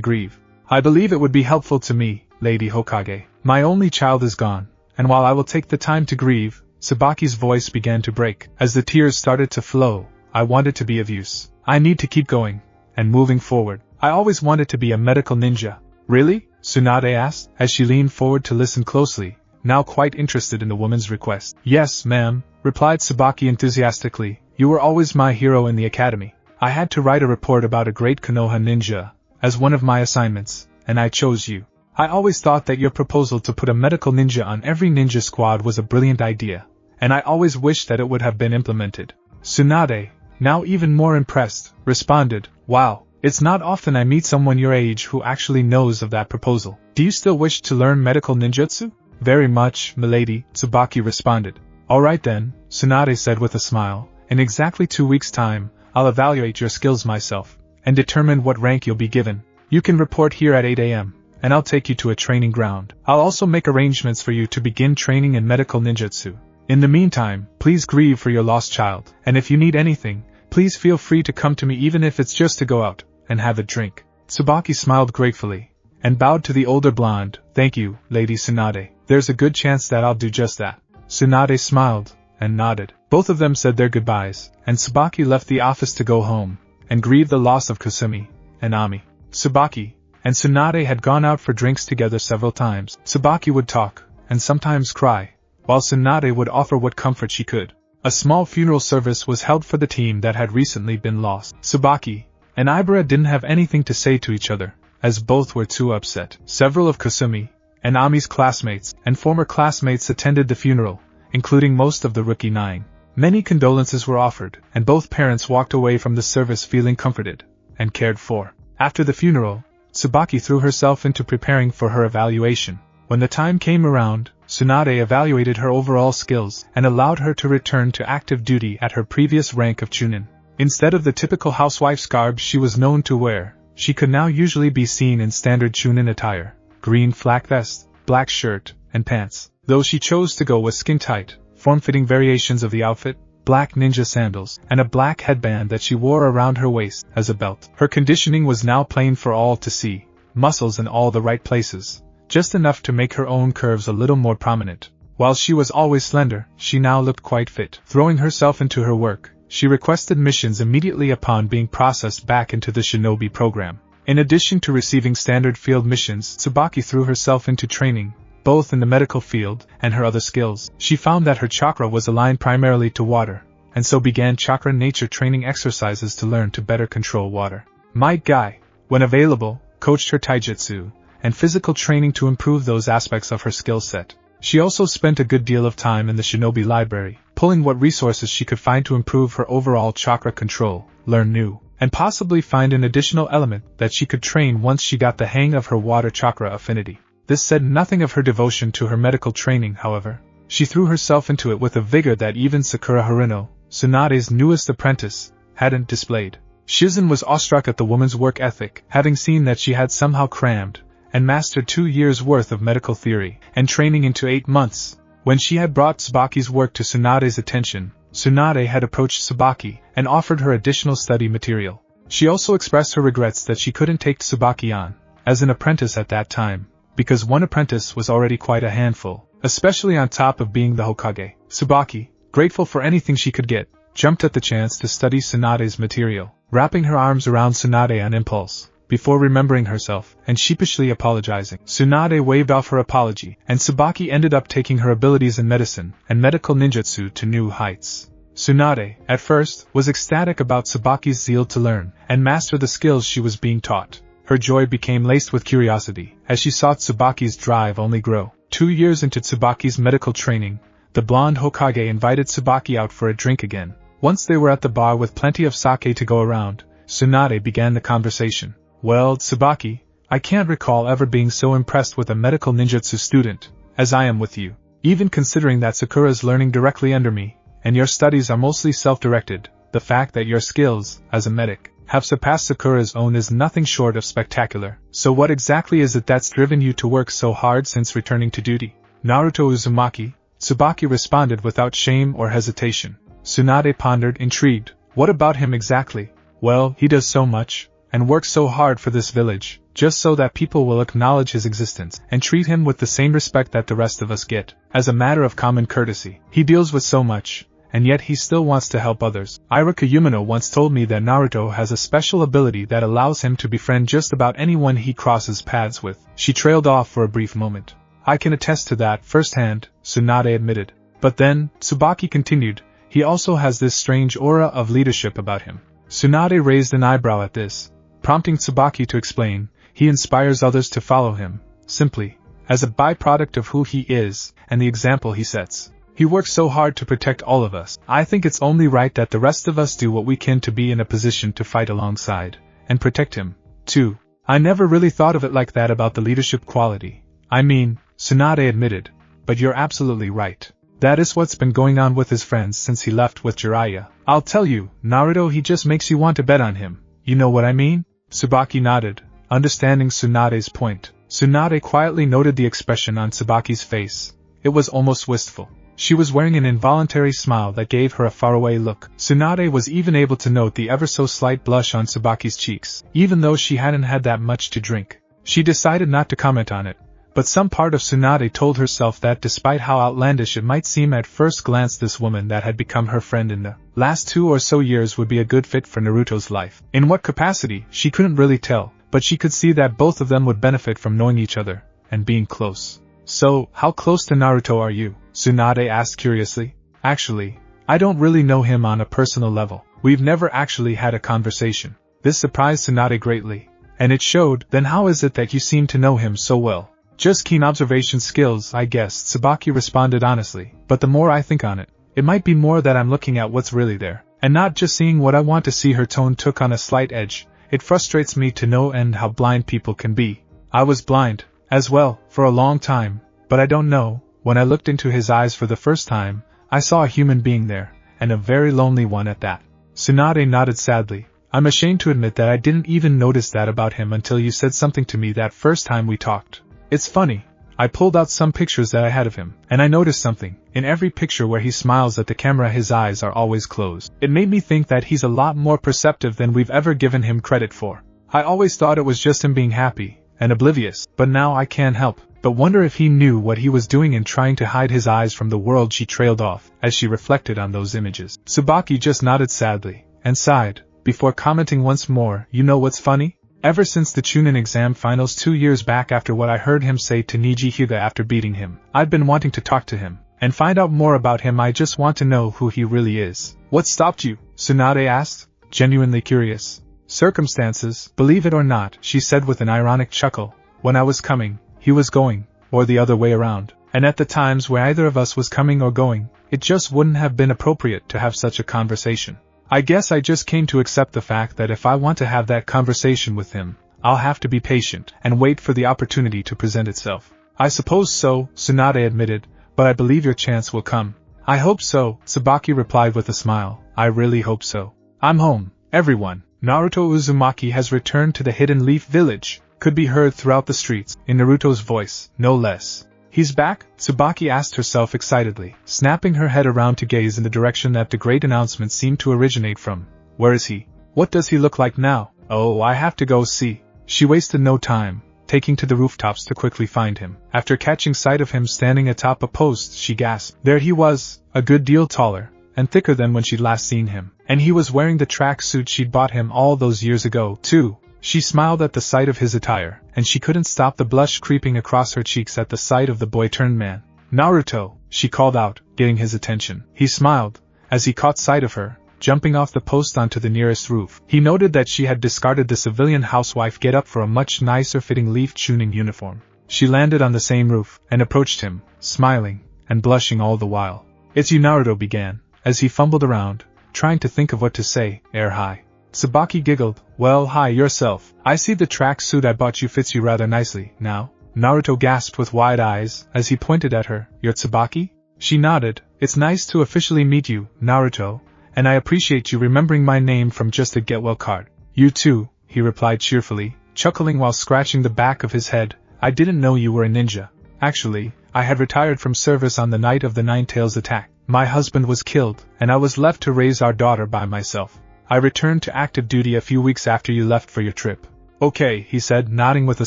grieve. I believe it would be helpful to me, Lady Hokage. My only child is gone, and while I will take the time to grieve, Subaki's voice began to break. As the tears started to flow, I wanted to be of use. I need to keep going, and moving forward. I always wanted to be a medical ninja. Really? Tsunade asked, as she leaned forward to listen closely, now quite interested in the woman's request. Yes, ma'am, replied Subaki enthusiastically. You were always my hero in the academy. I had to write a report about a great Konoha ninja, as one of my assignments, and I chose you. I always thought that your proposal to put a medical ninja on every ninja squad was a brilliant idea, and I always wished that it would have been implemented. Tsunade, now even more impressed, responded, Wow, it's not often I meet someone your age who actually knows of that proposal. Do you still wish to learn medical ninjutsu? Very much, milady, Subaki responded. Alright then, Tsunade said with a smile, in exactly 2 weeks' time, I'll evaluate your skills myself, and determine what rank you'll be given. You can report here at 8 a.m., and I'll take you to a training ground. I'll also make arrangements for you to begin training in medical ninjutsu. In the meantime, please grieve for your lost child, and if you need anything, please feel free to come to me even if it's just to go out and have a drink. Subaki smiled gratefully, and bowed to the older blonde. Thank you, Lady Tsunade. There's a good chance that I'll do just that. Tsunade smiled, and nodded. Both of them said their goodbyes, and Subaki left the office to go home, and grieve the loss of Kusumi and Ami. Subaki and Tsunade had gone out for drinks together several times. Subaki would talk, and sometimes cry, while Tsunade would offer what comfort she could. A small funeral service was held for the team that had recently been lost. Subaki and Ibara didn't have anything to say to each other, as both were too upset. Several of Kusumi and Ami's classmates and former classmates attended the funeral, including most of the rookie 9. Many condolences were offered, and both parents walked away from the service feeling comforted and cared for. After the funeral, Subaki threw herself into preparing for her evaluation. When the time came around, Tsunade evaluated her overall skills and allowed her to return to active duty at her previous rank of Chunin. Instead of the typical housewife's garb she was known to wear, she could now usually be seen in standard Chunin attire: green flak vest, black shirt, and pants. Though she chose to go with skin-tight, form-fitting variations of the outfit, black ninja sandals, and a black headband that she wore around her waist as a belt. Her conditioning was now plain for all to see, muscles in all the right places, just enough to make her own curves a little more prominent. While she was always slender, she now looked quite fit. Throwing herself into her work, she requested missions immediately upon being processed back into the shinobi program. In addition to receiving standard field missions, Subaki threw herself into training, both in the medical field and her other skills. She found that her chakra was aligned primarily to water, and so began chakra nature training exercises to learn to better control water. Might Guy, when available, coached her taijutsu and physical training to improve those aspects of her skill set. She also spent a good deal of time in the shinobi library, pulling what resources she could find to improve her overall chakra control, learn new, and possibly find an additional element that she could train once she got the hang of her water chakra affinity. This said nothing of her devotion to her medical training, however. She threw herself into it with a vigor that even Sakura Haruno, Tsunade's newest apprentice, hadn't displayed. Shizen was awestruck at the woman's work ethic, having seen that she had somehow crammed and mastered 2 years' worth of medical theory and training into 8 months. When she had brought Tsubaki's work to Tsunade's attention, Tsunade had approached Subaki and offered her additional study material. She also expressed her regrets that she couldn't take Subaki on as an apprentice at that time, because one apprentice was already quite a handful, especially on top of being the Hokage. Subaki, grateful for anything she could get, jumped at the chance to study Tsunade's material, wrapping her arms around Tsunade on impulse, before remembering herself and sheepishly apologizing. Tsunade waved off her apology, and Subaki ended up taking her abilities in medicine and medical ninjutsu to new heights. Tsunade, at first, was ecstatic about Subaki's zeal to learn and master the skills she was being taught. Her joy became laced with curiosity, as she saw Tsubaki's drive only grow. 2 years into Tsubaki's medical training, the blonde Hokage invited Subaki out for a drink again. Once they were at the bar with plenty of sake to go around, Tsunade began the conversation. Well, Subaki, I can't recall ever being so impressed with a medical ninjutsu student as I am with you. Even considering that Sakura's learning directly under me, and your studies are mostly self-directed, the fact that your skills, as a medic, have surpassed Sakura's own is nothing short of spectacular. So what exactly is it that's driven you to work so hard since returning to duty? Naruto Uzumaki, Subaki responded without shame or hesitation. Tsunade pondered, intrigued. What about him exactly? Well, he does so much, and works so hard for this village, just so that people will acknowledge his existence and treat him with the same respect that the rest of us get. As a matter of common courtesy, he deals with so much, and yet he still wants to help others. Iruka Yumino once told me that Naruto has a special ability that allows him to befriend just about anyone he crosses paths with. She trailed off for a brief moment. I can attest to that firsthand, Tsunade admitted. But then, Subaki continued, he also has this strange aura of leadership about him. Tsunade raised an eyebrow at this, prompting Subaki to explain. He inspires others to follow him, simply, as a byproduct of who he is, and the example he sets. He works so hard to protect all of us. I think it's only right that the rest of us do what we can to be in a position to fight alongside, and protect him, too. I never really thought of it like that about the leadership quality. I mean, Tsunade admitted, but you're absolutely right. That is what's been going on with his friends since he left with Jiraiya. I'll tell you, Naruto, he just makes you want to bet on him. You know what I mean? Subaki nodded, understanding Tsunade's point. Tsunade quietly noted the expression on Subaki's face. It was almost wistful. She was wearing an involuntary smile that gave her a faraway look. Tsunade was even able to note the ever-so-slight blush on Subaki's cheeks, even though she hadn't had that much to drink. She decided not to comment on it, but some part of Tsunade told herself that despite how outlandish it might seem at first glance, this woman that had become her friend in the last 2 or so years would be a good fit for Naruto's life. In what capacity, she couldn't really tell, but she could see that both of them would benefit from knowing each other, and being close. So, how close to Naruto are you? Tsunade asked curiously. Actually, I don't really know him on a personal level. We've never actually had a conversation. This surprised Tsunade greatly, and it showed. Then how is it that you seem to know him so well? Just keen observation skills, I guess, Subaki responded honestly. But the more I think on it, it might be more that I'm looking at what's really there, and not just seeing what I want to see. Her tone took on a slight edge. It frustrates me to no end how blind people can be. I was blind, as well, for a long time, but I don't know. When I looked into his eyes for the first time, I saw a human being there, and a very lonely one at that. Tsunade nodded sadly. I'm ashamed to admit that I didn't even notice that about him until you said something to me that first time we talked. It's funny, I pulled out some pictures that I had of him, and I noticed something. In every picture where he smiles at the camera, his eyes are always closed. It made me think that he's a lot more perceptive than we've ever given him credit for. I always thought it was just him being happy and oblivious, but now I can't help but wonder if he knew what he was doing in trying to hide his eyes from the world. She trailed off, as she reflected on those images. Subaki just nodded sadly, and sighed, before commenting once more. You know what's funny? Ever since the Chunin exam finals 2 years back, after what I heard him say to Niji Hyuga after beating him, I've been wanting to talk to him, and find out more about him. I just want to know who he really is. What stopped you? Tsunade asked, genuinely curious. Circumstances, believe it or not, she said with an ironic chuckle. When I was coming, he was going, or the other way around, and at the times where either of us was coming or going, it just wouldn't have been appropriate to have such a conversation. I guess I just came to accept the fact that if I want to have that conversation with him, I'll have to be patient and wait for the opportunity to present itself. I suppose so, Tsunade admitted, but I believe your chance will come. I hope so, Subaki replied with a smile. I really hope so. I'm home, everyone. Naruto Uzumaki has returned to the Hidden Leaf Village, could be heard throughout the streets, in Naruto's voice, no less. He's back? Subaki asked herself excitedly, snapping her head around to gaze in the direction that the great announcement seemed to originate from. Where is he? What does he look like now? Oh, I have to go see. She wasted no time, taking to the rooftops to quickly find him. After catching sight of him standing atop a post, she gasped. There he was, a good deal taller, and thicker than when she'd last seen him. And he was wearing the track suit she'd bought him all those years ago, too. She smiled at the sight of his attire, and she couldn't stop the blush creeping across her cheeks at the sight of the boy-turned-man. Naruto, she called out, getting his attention. He smiled, as he caught sight of her, jumping off the post onto the nearest roof. He noted that she had discarded the civilian housewife get-up for a much nicer-fitting leaf Chunin uniform. She landed on the same roof, and approached him, smiling, and blushing all the while. It's you, Naruto began, as he fumbled around, trying to think of what to say. Air high. Subaki giggled. Well, hi yourself. I see the track suit I bought you fits you rather nicely, now. Naruto gasped with wide eyes, as he pointed at her. You're Tsubaki? She nodded. It's nice to officially meet you, Naruto, and I appreciate you remembering my name from just a get-well card. You too, he replied cheerfully, chuckling while scratching the back of his head. I didn't know you were a ninja. Actually, I had retired from service on the night of the Nine-Tails attack. My husband was killed, and I was left to raise our daughter by myself. I returned to active duty a few weeks after you left for your trip. Okay, he said, nodding with a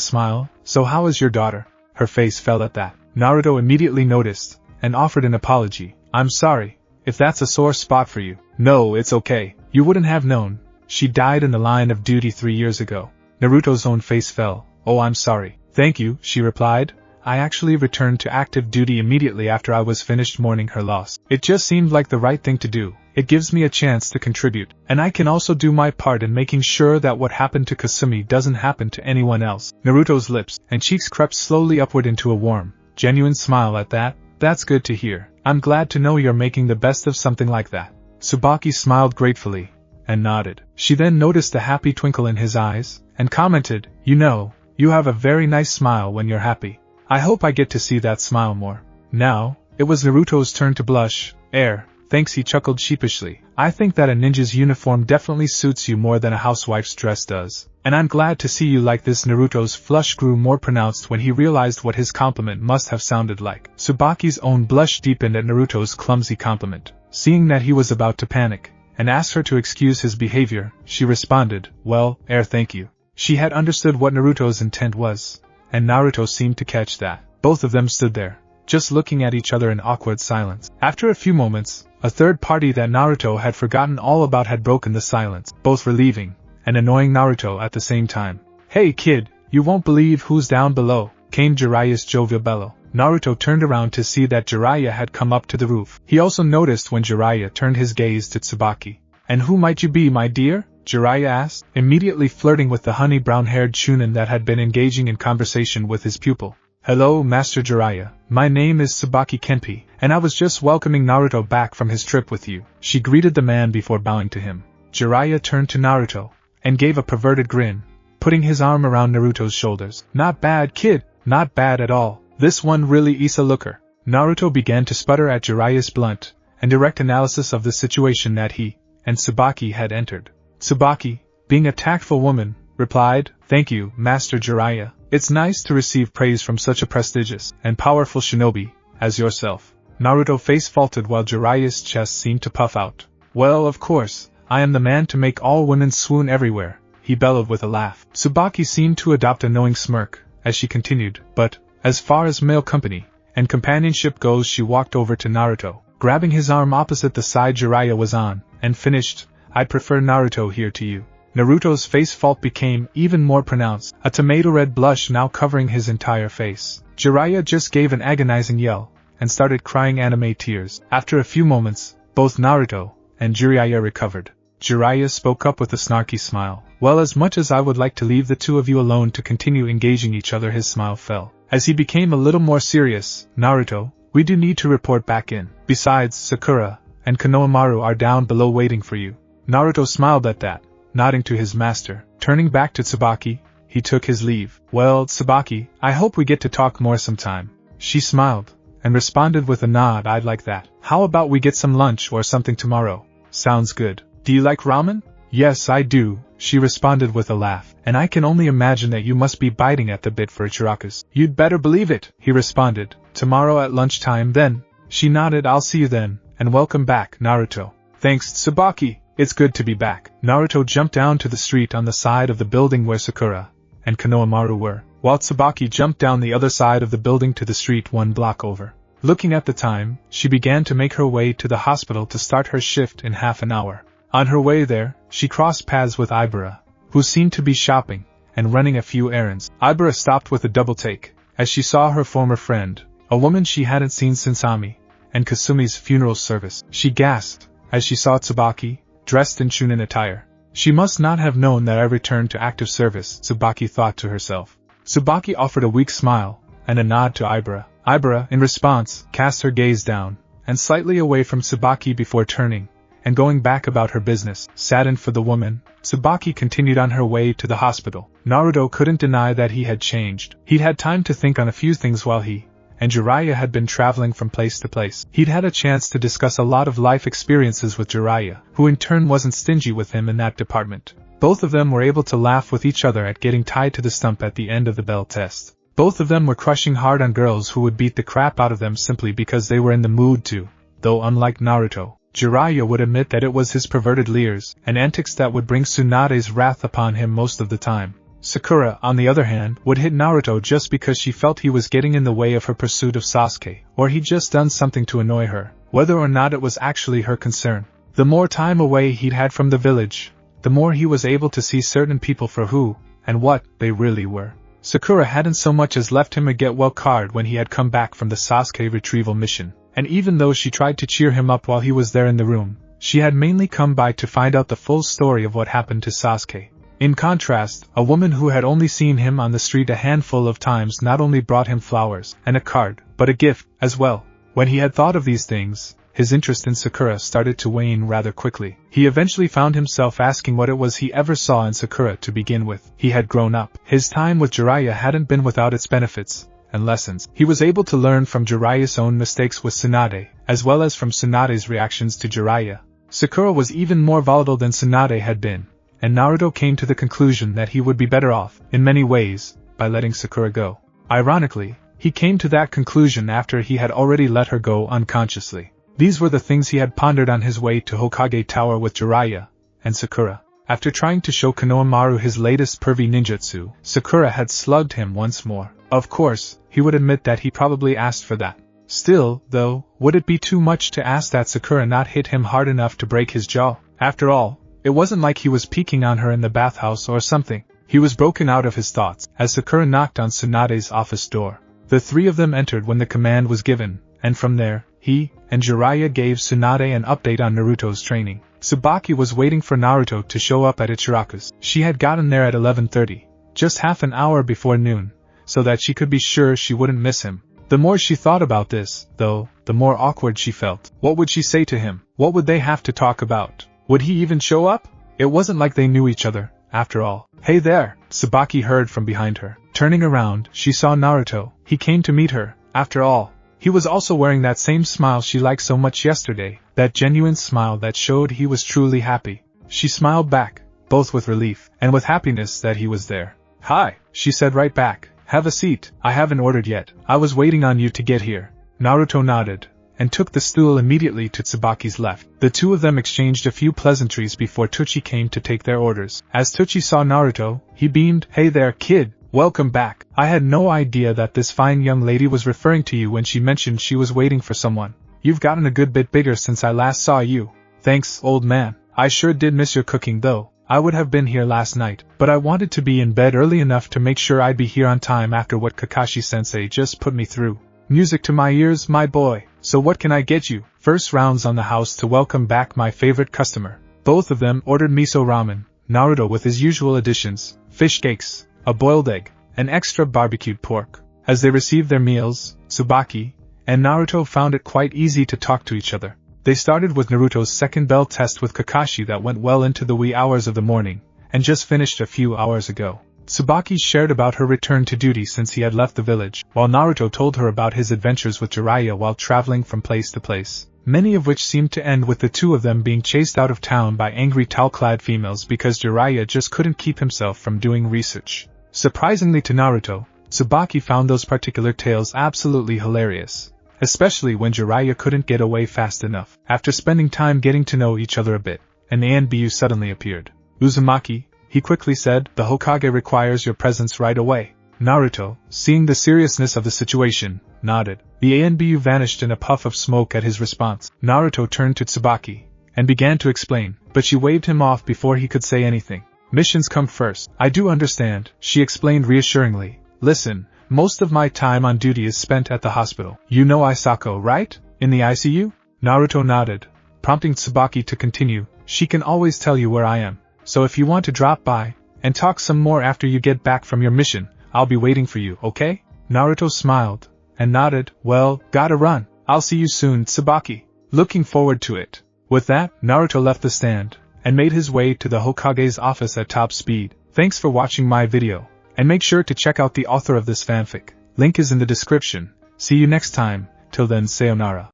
smile. So how is your daughter? Her face fell at that. Naruto immediately noticed, and offered an apology. I'm sorry, if that's a sore spot for you. No, it's okay. You wouldn't have known. She died in the line of duty 3 years ago. Naruto's own face fell. Oh, I'm sorry. Thank you, she replied. I actually returned to active duty immediately after I was finished mourning her loss. It just seemed like the right thing to do. It gives me a chance to contribute, and I can also do my part in making sure that what happened to Kasumi doesn't happen to anyone else. Naruto's lips and cheeks crept slowly upward into a warm, genuine smile at that. That's good to hear. I'm glad to know you're making the best of something like that. Subaki smiled gratefully, and nodded. She then noticed a happy twinkle in his eyes, and commented, You know, you have a very nice smile when you're happy. I hope I get to see that smile more. Now, it was Naruto's turn to blush. Thanks, he chuckled sheepishly. I think that a ninja's uniform definitely suits you more than a housewife's dress does. And I'm glad to see you like this. Naruto's flush grew more pronounced when he realized what his compliment must have sounded like. Subaki's own blush deepened at Naruto's clumsy compliment. Seeing that he was about to panic, and asked her to excuse his behavior, she responded, Well, thank you. She had understood what Naruto's intent was, and Naruto seemed to catch that. Both of them stood there, just looking at each other in awkward silence. After a few moments, a third party that Naruto had forgotten all about had broken the silence, both relieving and annoying Naruto at the same time. Hey kid, you won't believe who's down below, came Jiraiya's jovial bellow. Naruto turned around to see that Jiraiya had come up to the roof. He also noticed when Jiraiya turned his gaze to Tsubaki. And who might you be, my dear? Jiraiya asked, immediately flirting with the honey brown-haired Chunin that had been engaging in conversation with his pupil. Hello, Master Jiraiya. My name is Subaki Kenpi, and I was just welcoming Naruto back from his trip with you. She greeted the man before bowing to him. Jiraiya turned to Naruto, and gave a perverted grin, putting his arm around Naruto's shoulders. Not bad, kid. Not bad at all. This one really is a looker. Naruto began to sputter at Jiraiya's blunt and direct analysis of the situation that he and Subaki had entered. Subaki, being a tactful woman, replied, Thank you, Master Jiraiya. It's nice to receive praise from such a prestigious and powerful shinobi as yourself. Naruto's face faltered while Jiraiya's chest seemed to puff out. Well, of course, I am the man to make all women swoon everywhere, he bellowed with a laugh. Subaki seemed to adopt a knowing smirk as she continued, but, as far as male company and companionship goes, she walked over to Naruto, grabbing his arm opposite the side Jiraiya was on, and finished, I'd prefer Naruto here to you. Naruto's face fault became even more pronounced, a tomato-red blush now covering his entire face. Jiraiya just gave an agonizing yell, and started crying anime tears. After a few moments, both Naruto and Jiraiya recovered. Jiraiya spoke up with a snarky smile. Well, as much as I would like to leave the two of you alone to continue engaging each other, his smile fell. As he became a little more serious, Naruto, we do need to report back in. Besides, Sakura and Konohamaru are down below waiting for you. Naruto smiled at that, nodding to his master. Turning back to Tsubaki, he took his leave. Well, Tsubaki, I hope we get to talk more sometime. She smiled, and responded with a nod. I'd like that. How about we get some lunch or something tomorrow? Sounds good. Do you like ramen? Yes, I do, she responded with a laugh. And I can only imagine that you must be biting at the bit for churrascos. You'd better believe it, he responded. Tomorrow at lunchtime then. She nodded. I'll see you then, and welcome back, Naruto. Thanks, Subaki. It's good to be back. Naruto jumped down to the street on the side of the building where Sakura and Konohamaru were, while Tsubaki jumped down the other side of the building to the street 1 block over. Looking at the time, she began to make her way to the hospital to start her shift in half an hour. On her way there, she crossed paths with Ibara, who seemed to be shopping and running a few errands. Ibara stopped with a double take as she saw her former friend, a woman she hadn't seen since Ami and Kasumi's funeral service. She gasped as she saw Tsubaki, dressed in Chunin attire. She must not have known that I returned to active service, Subaki thought to herself. Subaki offered a weak smile and a nod to Ibara. Ibara, in response, cast her gaze down and slightly away from Subaki before turning and going back about her business. Saddened for the woman, Subaki continued on her way to the hospital. Naruto couldn't deny that he had changed. He'd had time to think on a few things while he and Jiraiya had been traveling from place to place. He'd had a chance to discuss a lot of life experiences with Jiraiya, who in turn wasn't stingy with him in that department. Both of them were able to laugh with each other at getting tied to the stump at the end of the bell test. Both of them were crushing hard on girls who would beat the crap out of them simply because they were in the mood to, though unlike Naruto, Jiraiya would admit that it was his perverted leers and antics that would bring Tsunade's wrath upon him most of the time. Sakura, on the other hand, would hit Naruto just because she felt he was getting in the way of her pursuit of Sasuke, or he'd just done something to annoy her, whether or not it was actually her concern. The more time away he'd had from the village, the more he was able to see certain people for who, and what, they really were. Sakura hadn't so much as left him a get-well card when he had come back from the Sasuke retrieval mission, and even though she tried to cheer him up while he was there in the room, she had mainly come by to find out the full story of what happened to Sasuke. In contrast, a woman who had only seen him on the street a handful of times not only brought him flowers and a card, but a gift, as well. When he had thought of these things, his interest in Sakura started to wane rather quickly. He eventually found himself asking what it was he ever saw in Sakura to begin with. He had grown up. His time with Jiraiya hadn't been without its benefits and lessons. He was able to learn from Jiraiya's own mistakes with Tsunade, as well as from Tsunade's reactions to Jiraiya. Sakura was even more volatile than Tsunade had been, and Naruto came to the conclusion that he would be better off, in many ways, by letting Sakura go. Ironically, he came to that conclusion after he had already let her go unconsciously. These were the things he had pondered on his way to Hokage Tower with Jiraiya and Sakura. After trying to show Konohamaru his latest pervy ninjutsu, Sakura had slugged him once more. Of course, he would admit that he probably asked for that. Still, though, would it be too much to ask that Sakura not hit him hard enough to break his jaw? After all, it wasn't like he was peeking on her in the bathhouse or something. He was broken out of his thoughts as Sakura knocked on Tsunade's office door. The three of them entered when the command was given, and from there, he and Jiraiya gave Tsunade an update on Naruto's training. Subaki was waiting for Naruto to show up at Ichiraku's. She had gotten there at 11:30, just half an hour before noon, so that she could be sure she wouldn't miss him. The more she thought about this, though, the more awkward she felt. What would she say to him? What would they have to talk about? Would he even show up? It wasn't like they knew each other, after all. "Hey there," Subaki heard from behind her. Turning around, she saw Naruto. He came to meet her, after all. He was also wearing that same smile she liked so much yesterday, that genuine smile that showed he was truly happy. She smiled back, both with relief and with happiness that he was there. "Hi," she said right back. "Have a seat. I haven't ordered yet. I was waiting on you to get here." Naruto nodded, and took the stool immediately to Tsubaki's left. The two of them exchanged a few pleasantries before Tsuchi came to take their orders. As Tsuchi saw Naruto, he beamed. "Hey there, kid. Welcome back. I had no idea that this fine young lady was referring to you when she mentioned she was waiting for someone. You've gotten a good bit bigger since I last saw you." "Thanks, old man. I sure did miss your cooking though. I would have been here last night, but I wanted to be in bed early enough to make sure I'd be here on time after what Kakashi-sensei just put me through." "Music to my ears, my boy. So what can I get you?" "First rounds on the house to welcome back my favorite customer." Both of them ordered miso ramen, Naruto with his usual additions, fish cakes, a boiled egg, and extra barbecued pork. As they received their meals, Subaki and Naruto found it quite easy to talk to each other. They started with Naruto's second bell test with Kakashi that went well into the wee hours of the morning, and just finished a few hours ago. Subaki shared about her return to duty since he had left the village, while Naruto told her about his adventures with Jiraiya while traveling from place to place, many of which seemed to end with the two of them being chased out of town by angry towel-clad females because Jiraiya just couldn't keep himself from doing research. Surprisingly to Naruto, Subaki found those particular tales absolutely hilarious, especially when Jiraiya couldn't get away fast enough. After spending time getting to know each other a bit, an ANBU suddenly appeared. "Uzumaki," he quickly said, "the Hokage requires your presence right away." Naruto, seeing the seriousness of the situation, nodded. The ANBU vanished in a puff of smoke at his response. Naruto turned to Subaki and began to explain, but she waved him off before he could say anything. "Missions come first." "I do understand," she explained reassuringly. "Listen, most of my time on duty is spent at the hospital. You know Isako, right? In the ICU?" Naruto nodded, prompting Subaki to continue. "She can always tell you where I am. So if you want to drop by and talk some more after you get back from your mission, I'll be waiting for you, okay?" Naruto smiled and nodded. "Well, gotta run. I'll see you soon, Subaki. Looking forward to it." With that, Naruto left the stand and made his way to the Hokage's office at top speed. Thanks for watching my video, and make sure to check out the author of this fanfic. Link is in the description. See you next time. Till then, sayonara.